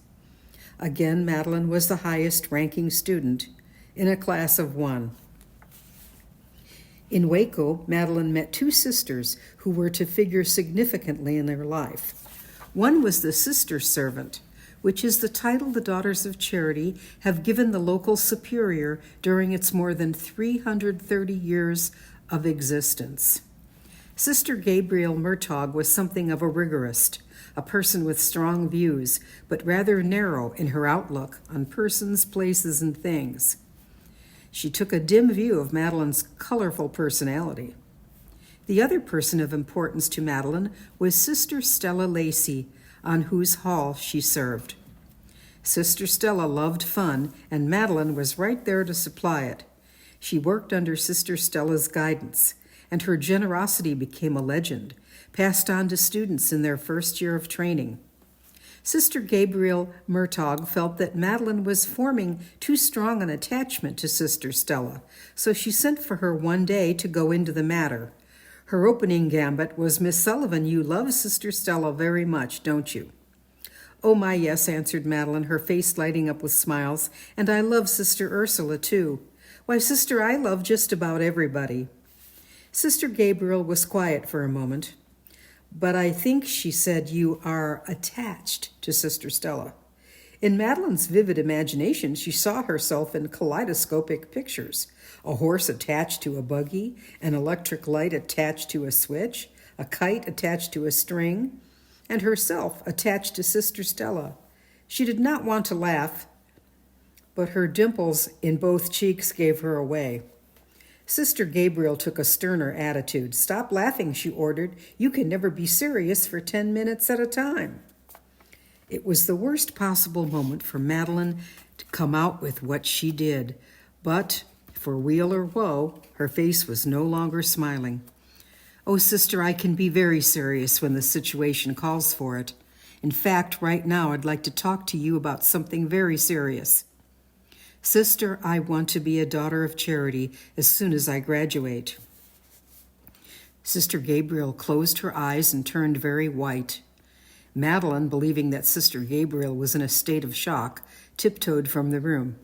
Again, Madeline was the highest-ranking student in a class of 1. In Waco, Madeline met two sisters who were to figure significantly in their life. One was the sister servant, which is the title the Daughters of Charity have given the local superior during its more than 330 years of existence. Sister Gabrielle Murtaugh was something of a rigorist, a person with strong views, but rather narrow in her outlook on persons, places, and things. She took a dim view of Madeline's colorful personality. The other person of importance to Madeline was Sister Stella Lacey, on whose hall she served. Sister Stella loved fun, and Madeline was right there to supply it. She worked under Sister Stella's guidance, and her generosity became a legend, passed on to students in their first year of training. Sister Gabriel Murtaugh felt that Madeline was forming too strong an attachment to Sister Stella, so she sent for her one day to go into the matter. Her opening gambit was, "Miss Sullivan, you love Sister Stella very much, don't you?" "Oh, my, yes," answered Madeline, her face lighting up with smiles, "and I love Sister Ursula, too. Why, sister, I love just about everybody." Sister Gabriel was quiet for a moment. "But I think," she said, "you are attached to Sister Stella." In Madeline's vivid imagination, she saw herself in kaleidoscopic pictures: a horse attached to a buggy, an electric light attached to a switch, a kite attached to a string, and herself attached to Sister Stella. She did not want to laugh, but her dimples in both cheeks gave her away. Sister Gabriel took a sterner attitude. "Stop laughing," she ordered. "You can never be serious for 10 minutes at a time." It was the worst possible moment for Madeline to come out with what she did, but, for weal or woe, her face was no longer smiling. "Oh, sister, I can be very serious when the situation calls for it. In fact, right now I'd like to talk to you about something very serious. Sister, I want to be a daughter of charity as soon as I graduate." Sister Gabriel closed her eyes and turned very white. Madeline, believing that Sister Gabriel was in a state of shock, tiptoed from the room.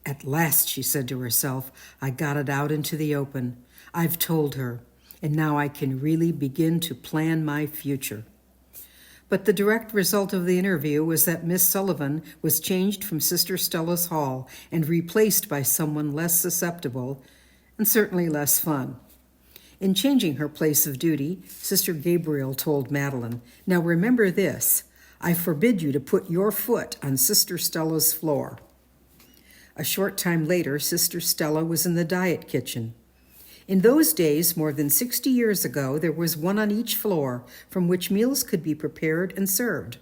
"At last," she said to herself, "I got it out into the open. I've told her, and now I can really begin to plan my future." But the direct result of the interview was that Miss Sullivan was changed from Sister Stella's hall and replaced by someone less susceptible and certainly less fun. In changing her place of duty, Sister Gabriel told Madeline, "Now remember this, I forbid you to put your foot on Sister Stella's floor." A short time later, Sister Stella was in the diet kitchen. In those days, more than 60 years ago, there was one on each floor from which meals could be prepared and served.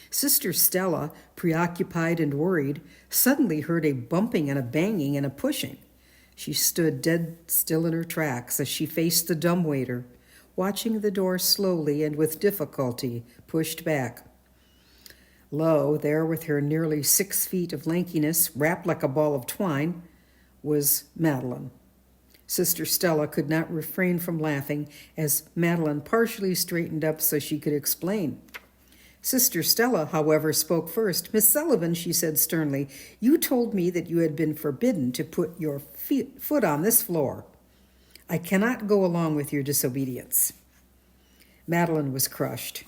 Sister Stella, preoccupied and worried, suddenly heard a bumping and a banging and a pushing. She stood dead still in her tracks as she faced the dumbwaiter, watching the door slowly and with difficulty pushed back. Lo, there with her nearly 6 feet of lankiness, wrapped like a ball of twine, was Madeline. Sister Stella could not refrain from laughing as Madeline partially straightened up so she could explain. Sister Stella, however, spoke first. "Miss Sullivan," she said sternly, "you told me that you had been forbidden to put your foot on this floor. I cannot go along with your disobedience." Madeline was crushed.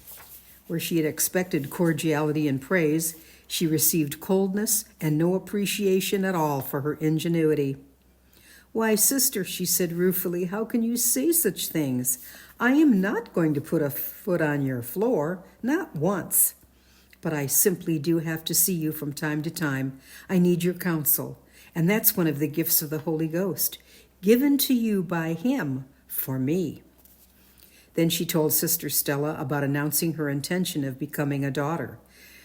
Where she had expected cordiality and praise, she received coldness and no appreciation at all for her ingenuity. "Why, sister," she said ruefully, "how can you say such things? I am not going to put a foot on your floor, not once. But I simply do have to see you from time to time. I need your counsel, and that's one of the gifts of the Holy Ghost, given to you by Him for me." Then she told Sister Stella about announcing her intention of becoming a daughter.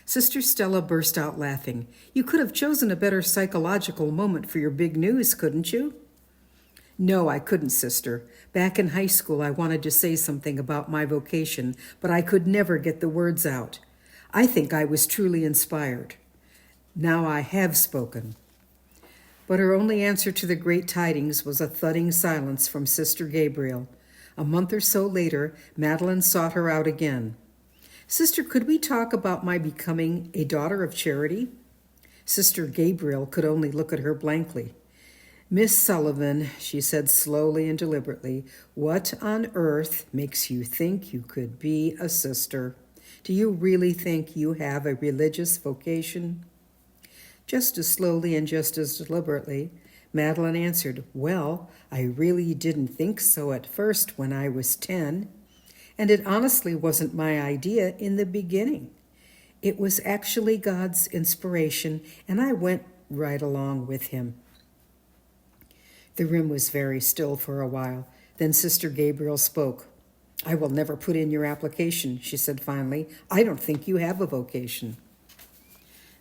Sister Stella burst out laughing. "You could have chosen a better psychological moment for your big news, couldn't you?" "No, I couldn't, sister. Back in high school, I wanted to say something about my vocation, but I could never get the words out. I think I was truly inspired. Now I have spoken." But her only answer to the great tidings was a thudding silence from Sister Gabriel. A month or so later, Madeline sought her out again. "Sister, could we talk about my becoming a daughter of charity?" Sister Gabriel could only look at her blankly. "Miss Sullivan," she said slowly and deliberately, "what on earth makes you think you could be a sister? Do you really think you have a religious vocation?" Just as slowly and just as deliberately, Madeline answered, "Well, I really didn't think so at first when I was 10, and it honestly wasn't my idea in the beginning. It was actually God's inspiration, and I went right along with Him." The room was very still for a while. Then Sister Gabriel spoke. "I will never put in your application," she said finally. "I don't think you have a vocation."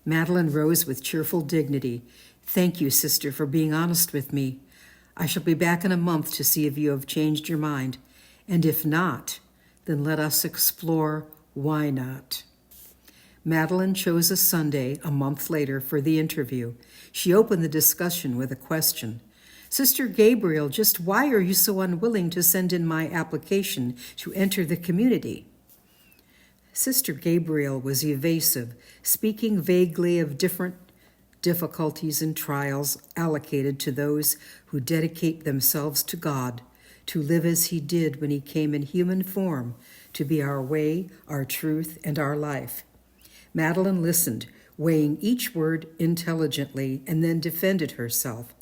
Madeline rose with cheerful dignity. "Thank you, sister, for being honest with me. I shall be back in a month to see if you have changed your mind. And if not, then let us explore why not." Madeline chose a Sunday a month later for the interview. She opened the discussion with a question. "Sister Gabriel, just why are you so unwilling to send in my application to enter the community?" Sister Gabriel was evasive, speaking vaguely of different difficulties and trials allocated to those who dedicate themselves to God, to live as he did when he came in human form, to be our way, our truth, and our life. Madeline listened, weighing each word intelligently, and then defended herself.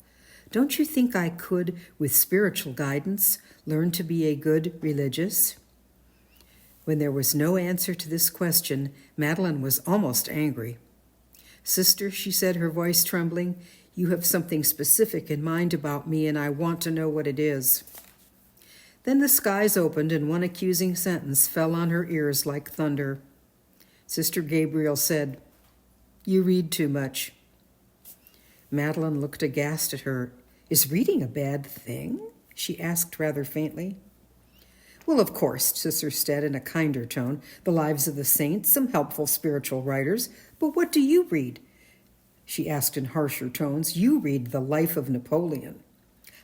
"Don't you think I could, with spiritual guidance, learn to be a good religious?" When there was no answer to this question, Madeline was almost angry. "Sister," she said, her voice trembling, "you have something specific in mind about me, and I want to know what it is." Then the skies opened, and one accusing sentence fell on her ears like thunder. Sister Gabriel said, "You read too much." Madeline looked aghast at her. "Is reading a bad thing?" she asked rather faintly. "Well, of course," Sister said in a kinder tone, "the lives of the saints, some helpful spiritual writers. But what do you read?" She asked in harsher tones. "You read the Life of Napoleon.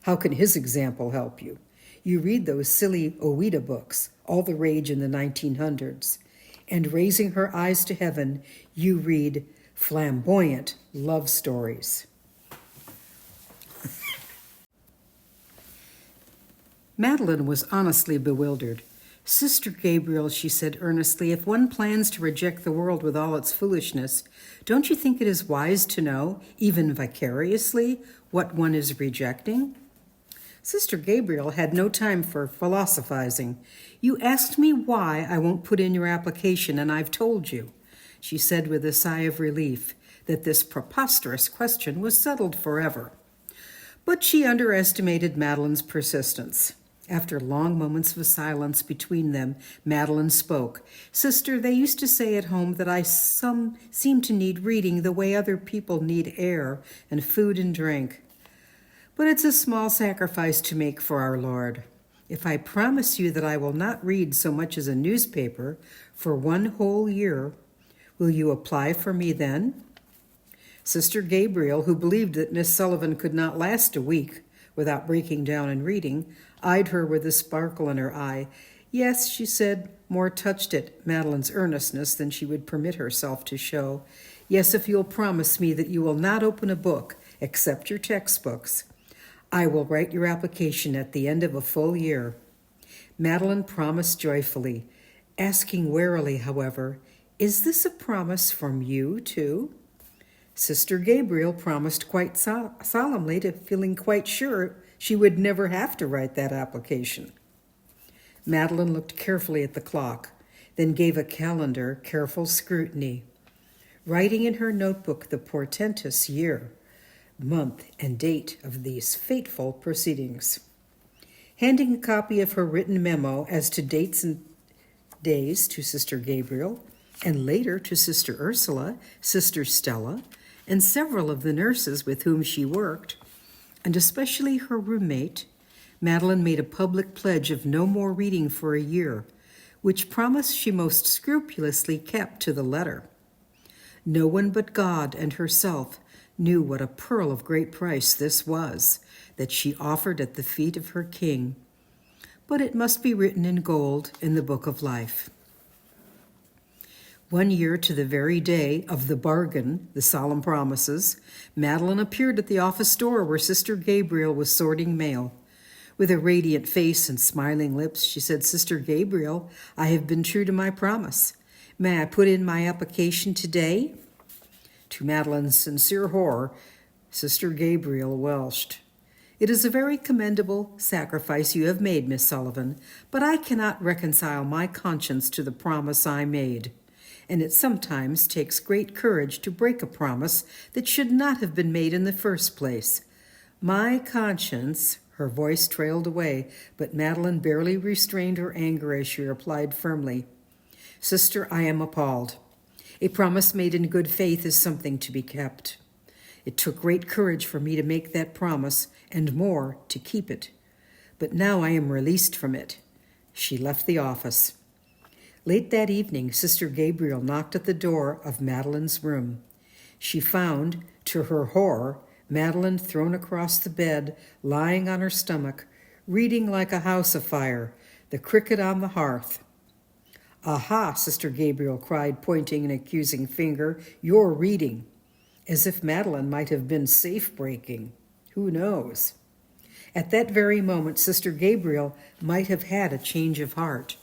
How can his example help you? You read those silly Ouida books, all the rage in the 1900s. And raising her eyes to heaven, you read flamboyant love stories." Madeline was honestly bewildered. "Sister Gabriel," she said earnestly, "if one plans to reject the world with all its foolishness, don't you think it is wise to know, even vicariously, what one is rejecting?" Sister Gabriel had no time for philosophizing. "You asked me why I won't put in your application, and I've told you," she said with a sigh of relief, that this preposterous question was settled forever. But she underestimated Madeline's persistence. After long moments of silence between them, Madeline spoke. "Sister, they used to say at home that I seem to need reading the way other people need air and food and drink. But it's a small sacrifice to make for our Lord. If I promise you that I will not read so much as a newspaper for 1 whole year, will you apply for me then?" Sister Gabriel, who believed that Miss Sullivan could not last a week without breaking down and reading, eyed her with a sparkle in her eye. "Yes," she said, more touched at Madeline's earnestness than she would permit herself to show. "Yes, if you'll promise me that you will not open a book except your textbooks. I will write your application at the end of a full year." Madeline promised joyfully, asking warily, however, "Is this a promise from you, too?" Sister Gabriel promised quite solemnly, to feeling quite sure she would never have to write that application. Madeline looked carefully at the clock, then gave a calendar careful scrutiny, writing in her notebook the portentous year, month, and date of these fateful proceedings. Handing a copy of her written memo as to dates and days to Sister Gabriel, and later to Sister Ursula, Sister Stella, and several of the nurses with whom she worked, and especially her roommate, Madeline made a public pledge of no more reading for a year, which promise she most scrupulously kept to the letter. No one but God and herself knew what a pearl of great price this was, that she offered at the feet of her King. But it must be written in gold in the book of life. 1 year to the very day of the bargain, the solemn promises, Madeline appeared at the office door where Sister Gabriel was sorting mail. With a radiant face and smiling lips, she said, "Sister Gabriel, I have been true to my promise. May I put in my application today?" To Madeline's sincere horror, Sister Gabriel welshed. "It is a very commendable sacrifice you have made, Miss Sullivan, but I cannot reconcile my conscience to the promise I made. And it sometimes takes great courage to break a promise that should not have been made in the first place. My conscience," her voice trailed away, but Madeline barely restrained her anger as she replied firmly, "Sister, I am appalled. A promise made in good faith is something to be kept. It took great courage for me to make that promise, and more to keep it. But now I am released from it. She left the office. Late that evening, Sister Gabriel knocked at the door of Madeline's room. She found, to her horror, Madeline thrown across the bed, lying on her stomach, reading like a house afire, the cricket on the hearth. "Aha," Sister Gabriel cried, pointing an accusing finger, "you're reading." As if Madeline might have been safe-breaking. Who knows? At that very moment, Sister Gabriel might have had a change of heart.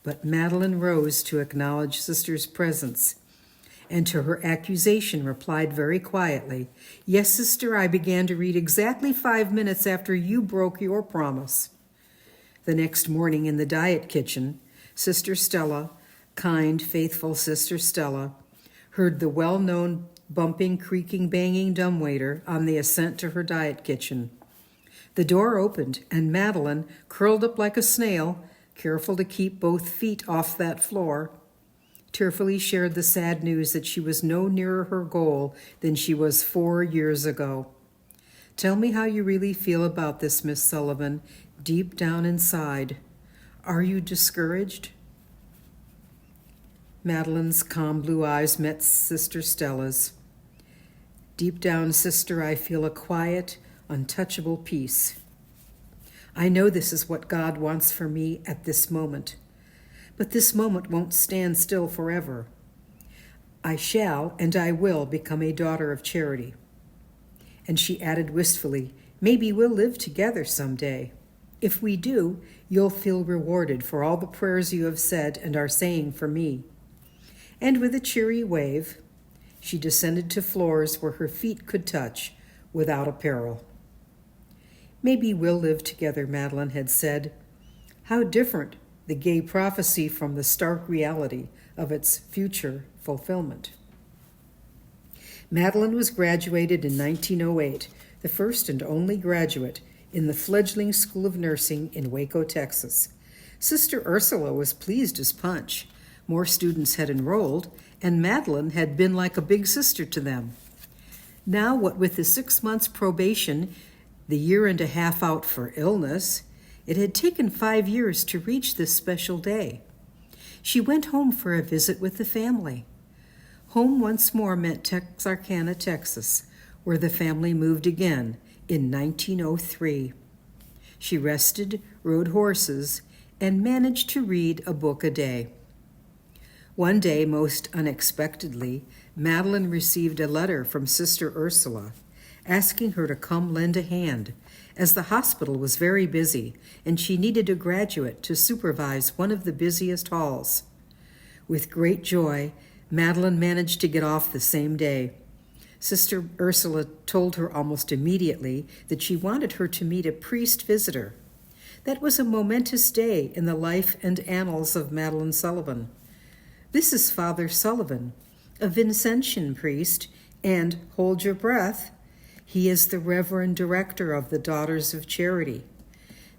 But Madeline rose to acknowledge Sister's presence, and to her accusation replied very quietly, "Yes, Sister, I began to read exactly 5 minutes after you broke your promise." The next morning in the diet kitchen, Sister Stella, kind, faithful Sister Stella, heard the well-known bumping, creaking, banging dumbwaiter on the ascent to her diet kitchen. The door opened, and Madeline, curled up like a snail, careful to keep both feet off that floor, tearfully shared the sad news that she was no nearer her goal than she was 4 years ago. "Tell me how you really feel about this, Miss Sullivan, deep down inside. Are you discouraged?" Madeline's calm blue eyes met Sister Stella's. "Deep down, Sister, I feel a quiet, untouchable peace. I know this is what God wants for me at this moment. But this moment won't stand still forever. I shall and I will become a daughter of charity." And she added wistfully, "Maybe we'll live together someday. If we do, you'll feel rewarded for all the prayers you have said and are saying for me." And with a cheery wave, she descended to floors where her feet could touch without apparel. "Maybe we'll live together," Madeline had said. How different the gay prophecy from the stark reality of its future fulfillment. Madeline was graduated in 1908, the first and only graduate in the fledgling School of Nursing in Waco, Texas. Sister Ursula was pleased as punch. More students had enrolled, and Madeline had been like a big sister to them. Now, what with the 6 months probation, the 1.5 years out for illness, it had taken 5 years to reach this special day. She went home for a visit with the family. Home once more meant Texarkana, Texas, where the family moved again in 1903. She rested, rode horses, and managed to read a book a day. One day, most unexpectedly, Madeline received a letter from Sister Ursula, asking her to come lend a hand, as the hospital was very busy and she needed a graduate to supervise one of the busiest halls. With great joy, Madeline managed to get off the same day. Sister Ursula told her almost immediately that she wanted her to meet a priest visitor. That was a momentous day in the life and annals of Madeline Sullivan. "This is Father Sullivan, a Vincentian priest, and, hold your breath, he is the Reverend Director of the Daughters of Charity."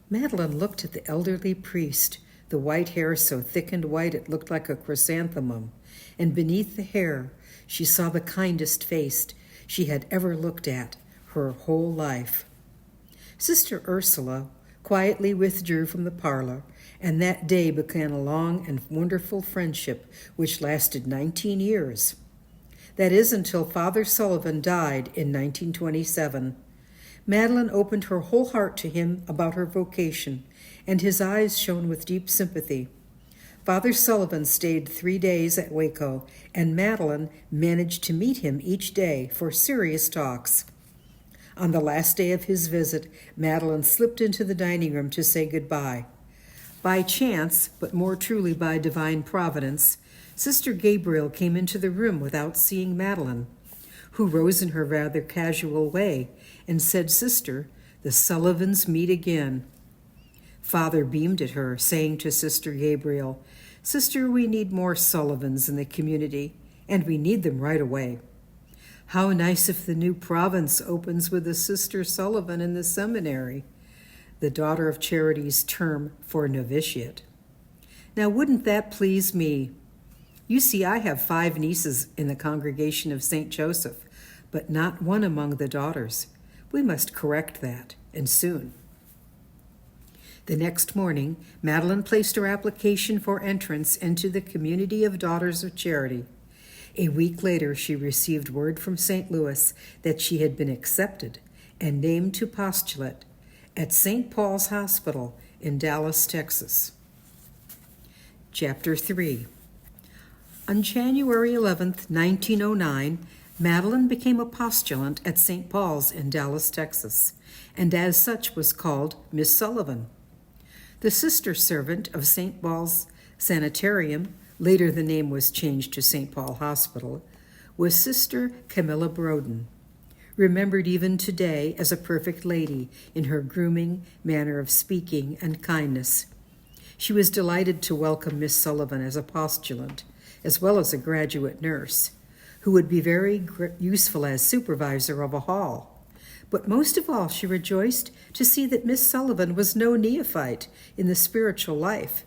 Madeline looked at the elderly priest, the white hair so thick and white it looked like a chrysanthemum, and beneath the hair she saw the kindest face she had ever looked at her whole life. Sister Ursula quietly withdrew from the parlor, and that day began a long and wonderful friendship which lasted 19 years. That is, until Father Sullivan died in 1927. Madeline opened her whole heart to him about her vocation, and his eyes shone with deep sympathy. Father Sullivan stayed 3 days at Waco, and Madeline managed to meet him each day for serious talks. On the last day of his visit, Madeline slipped into the dining room to say goodbye. By chance, but more truly by divine providence, Sister Gabriel came into the room without seeing Madeline, who rose in her rather casual way and said, "Sister, the Sullivans meet again." Father beamed at her, saying to Sister Gabriel, "Sister, we need more Sullivans in the community, and we need them right away. How nice if the new province opens with a Sister Sullivan in the seminary," the Daughter of Charity's term for novitiate. Now, wouldn't that please me? You see, I have 5 nieces in the congregation of St. Joseph, but not one among the daughters. We must correct that, and soon." The next morning, Madeline placed her application for entrance into the community of Daughters of Charity. A week later, she received word from St. Louis that she had been accepted and named to postulate at St. Paul's Hospital in Dallas, Texas. Chapter 3. On January 11th, 1909, Madeline became a postulant at St. Paul's in Dallas, Texas, and as such was called Miss Sullivan. The sister servant of St. Paul's Sanitarium, later the name was changed to St. Paul Hospital, was Sister Camilla Broden, remembered even today as a perfect lady in her grooming, manner of speaking, and kindness. She was delighted to welcome Miss Sullivan as a postulant, as well as a graduate nurse, who would be very useful as supervisor of a hall. But most of all, she rejoiced to see that Miss Sullivan was no neophyte in the spiritual life.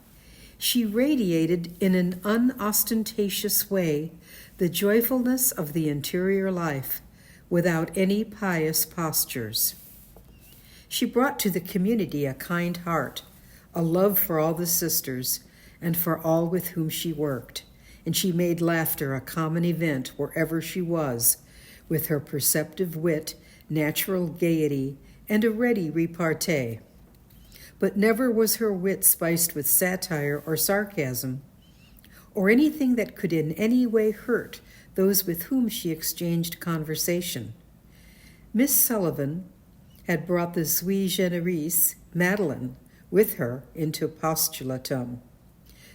She radiated in an unostentatious way the joyfulness of the interior life, without any pious postures. She brought to the community a kind heart, a love for all the sisters, and for all with whom she worked, and she made laughter a common event wherever she was, with her perceptive wit, natural gaiety, and a ready repartee. But never was her wit spiced with satire or sarcasm, or anything that could in any way hurt those with whom she exchanged conversation. Miss Sullivan had brought the sui generis, Madeline, with her into postulatum,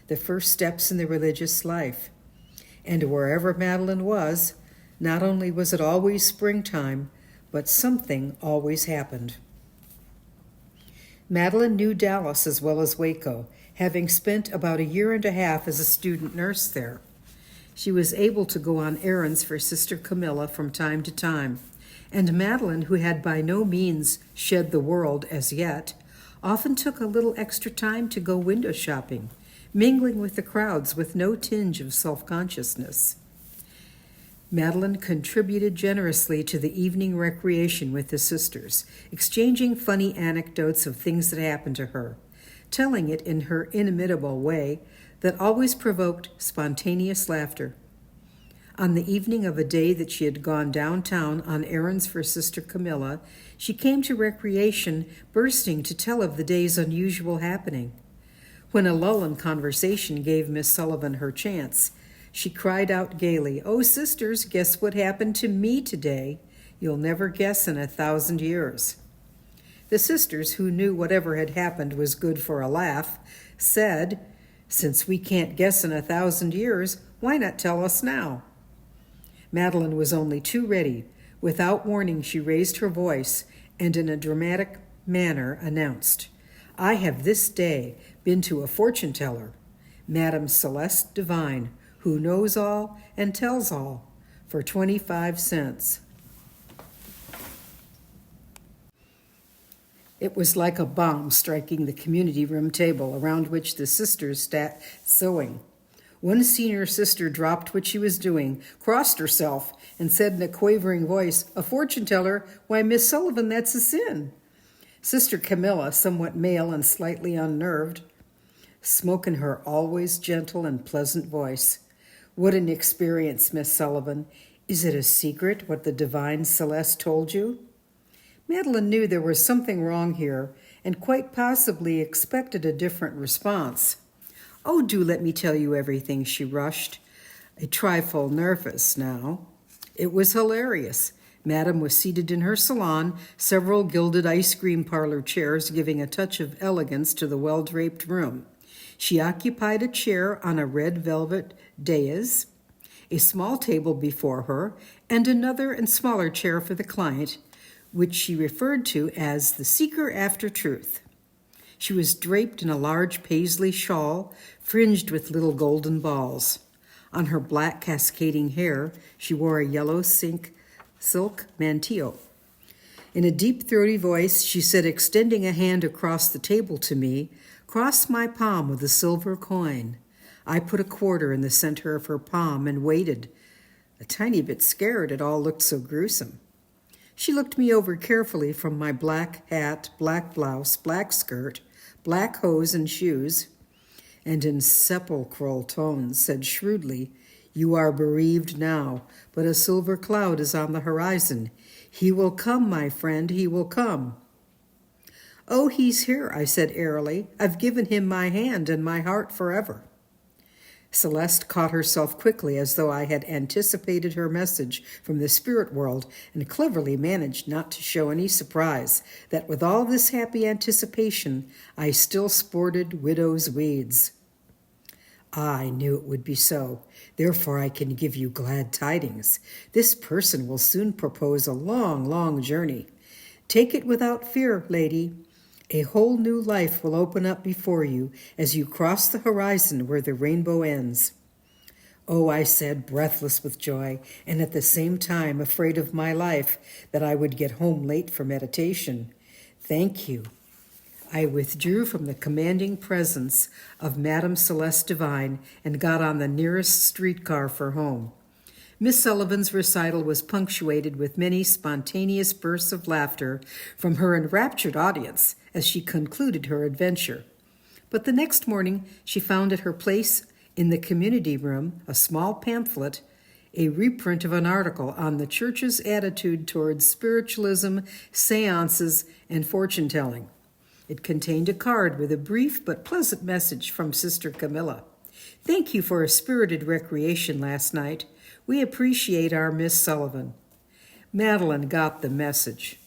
the first steps in the religious life. And wherever Madeline was, not only was it always springtime, but something always happened. Madeline knew Dallas as well as Waco, having spent about a year and a half as a student nurse there. She was able to go on errands for Sister Camilla from time to time, and Madeline, who had by no means shed the world as yet, often took a little extra time to go window shopping, mingling with the crowds with no tinge of self-consciousness. Madeline contributed generously to the evening recreation with the sisters, exchanging funny anecdotes of things that happened to her, telling it in her inimitable way that always provoked spontaneous laughter. On the evening of a day that she had gone downtown on errands for Sister Camilla, she came to recreation, bursting to tell of the day's unusual happening. When a lull in conversation gave Miss Sullivan her chance, she cried out gaily, "Oh, sisters, guess what happened to me today? You'll never guess in 1,000 years." The sisters, who knew whatever had happened was good for a laugh, said, "Since we can't guess in 1,000 years, why not tell us now?" Madeline was only too ready. Without warning, she raised her voice and in a dramatic manner announced, "I have this day been to a fortune teller, Madame Celeste Divine, who knows all and tells all, for 25 cents. It was like a bomb striking the community room table around which the sisters sat sewing. One senior sister dropped what she was doing, crossed herself, and said in a quavering voice, "A fortune teller? Why, Miss Sullivan, that's a sin." Sister Camilla, somewhat male and slightly unnerved, spoke in her always gentle and pleasant voice. "What an experience, Miss Sullivan. Is it a secret what the divine Celeste told you?" Madeline knew there was something wrong here and quite possibly expected a different response. "Oh, do let me tell you everything," she rushed, a trifle nervous now. It was hilarious. Madame was seated in her salon, several gilded ice cream parlor chairs giving a touch of elegance to the well-draped room. She occupied a chair on a red velvet dais, a small table before her, and another and smaller chair for the client, which she referred to as the seeker after truth. She was draped in a large paisley shawl, fringed with little golden balls. On her black cascading hair, she wore a yellow silk mantilla. In a deep, throaty voice, she said, extending a hand across the table to me, "Cross my palm with a silver coin. I put a quarter in the center of her palm and waited, a tiny bit scared. It all looked so gruesome. She looked me over carefully from my black hat, black blouse, black skirt, black hose and shoes, and in sepulchral tones said shrewdly, "You are bereaved now, but a silver cloud is on the horizon. He will come, my friend, he will come." "Oh, he's here," I said airily. "I've given him my hand and my heart forever." Celeste caught herself quickly as though I had anticipated her message from the spirit world and cleverly managed not to show any surprise that with all this happy anticipation I still sported widow's weeds. "I knew it would be so. Therefore I can give you glad tidings. This person will soon propose a long, long journey. Take it without fear, lady. A whole new life will open up before you as you cross the horizon where the rainbow ends." "Oh," I said, breathless with joy, and at the same time afraid of my life that I would get home late for meditation. "Thank you." I withdrew from the commanding presence of Madame Celeste Devine and got on the nearest streetcar for home. Miss Sullivan's recital was punctuated with many spontaneous bursts of laughter from her enraptured audience as she concluded her adventure. But the next morning she found at her place in the community room a small pamphlet, a reprint of an article on the Church's attitude towards spiritualism, seances, and fortune-telling. It contained a card with a brief but pleasant message from Sister Camilla. "Thank you for a spirited recreation last night. We appreciate our Miss Sullivan." Madeline got the message.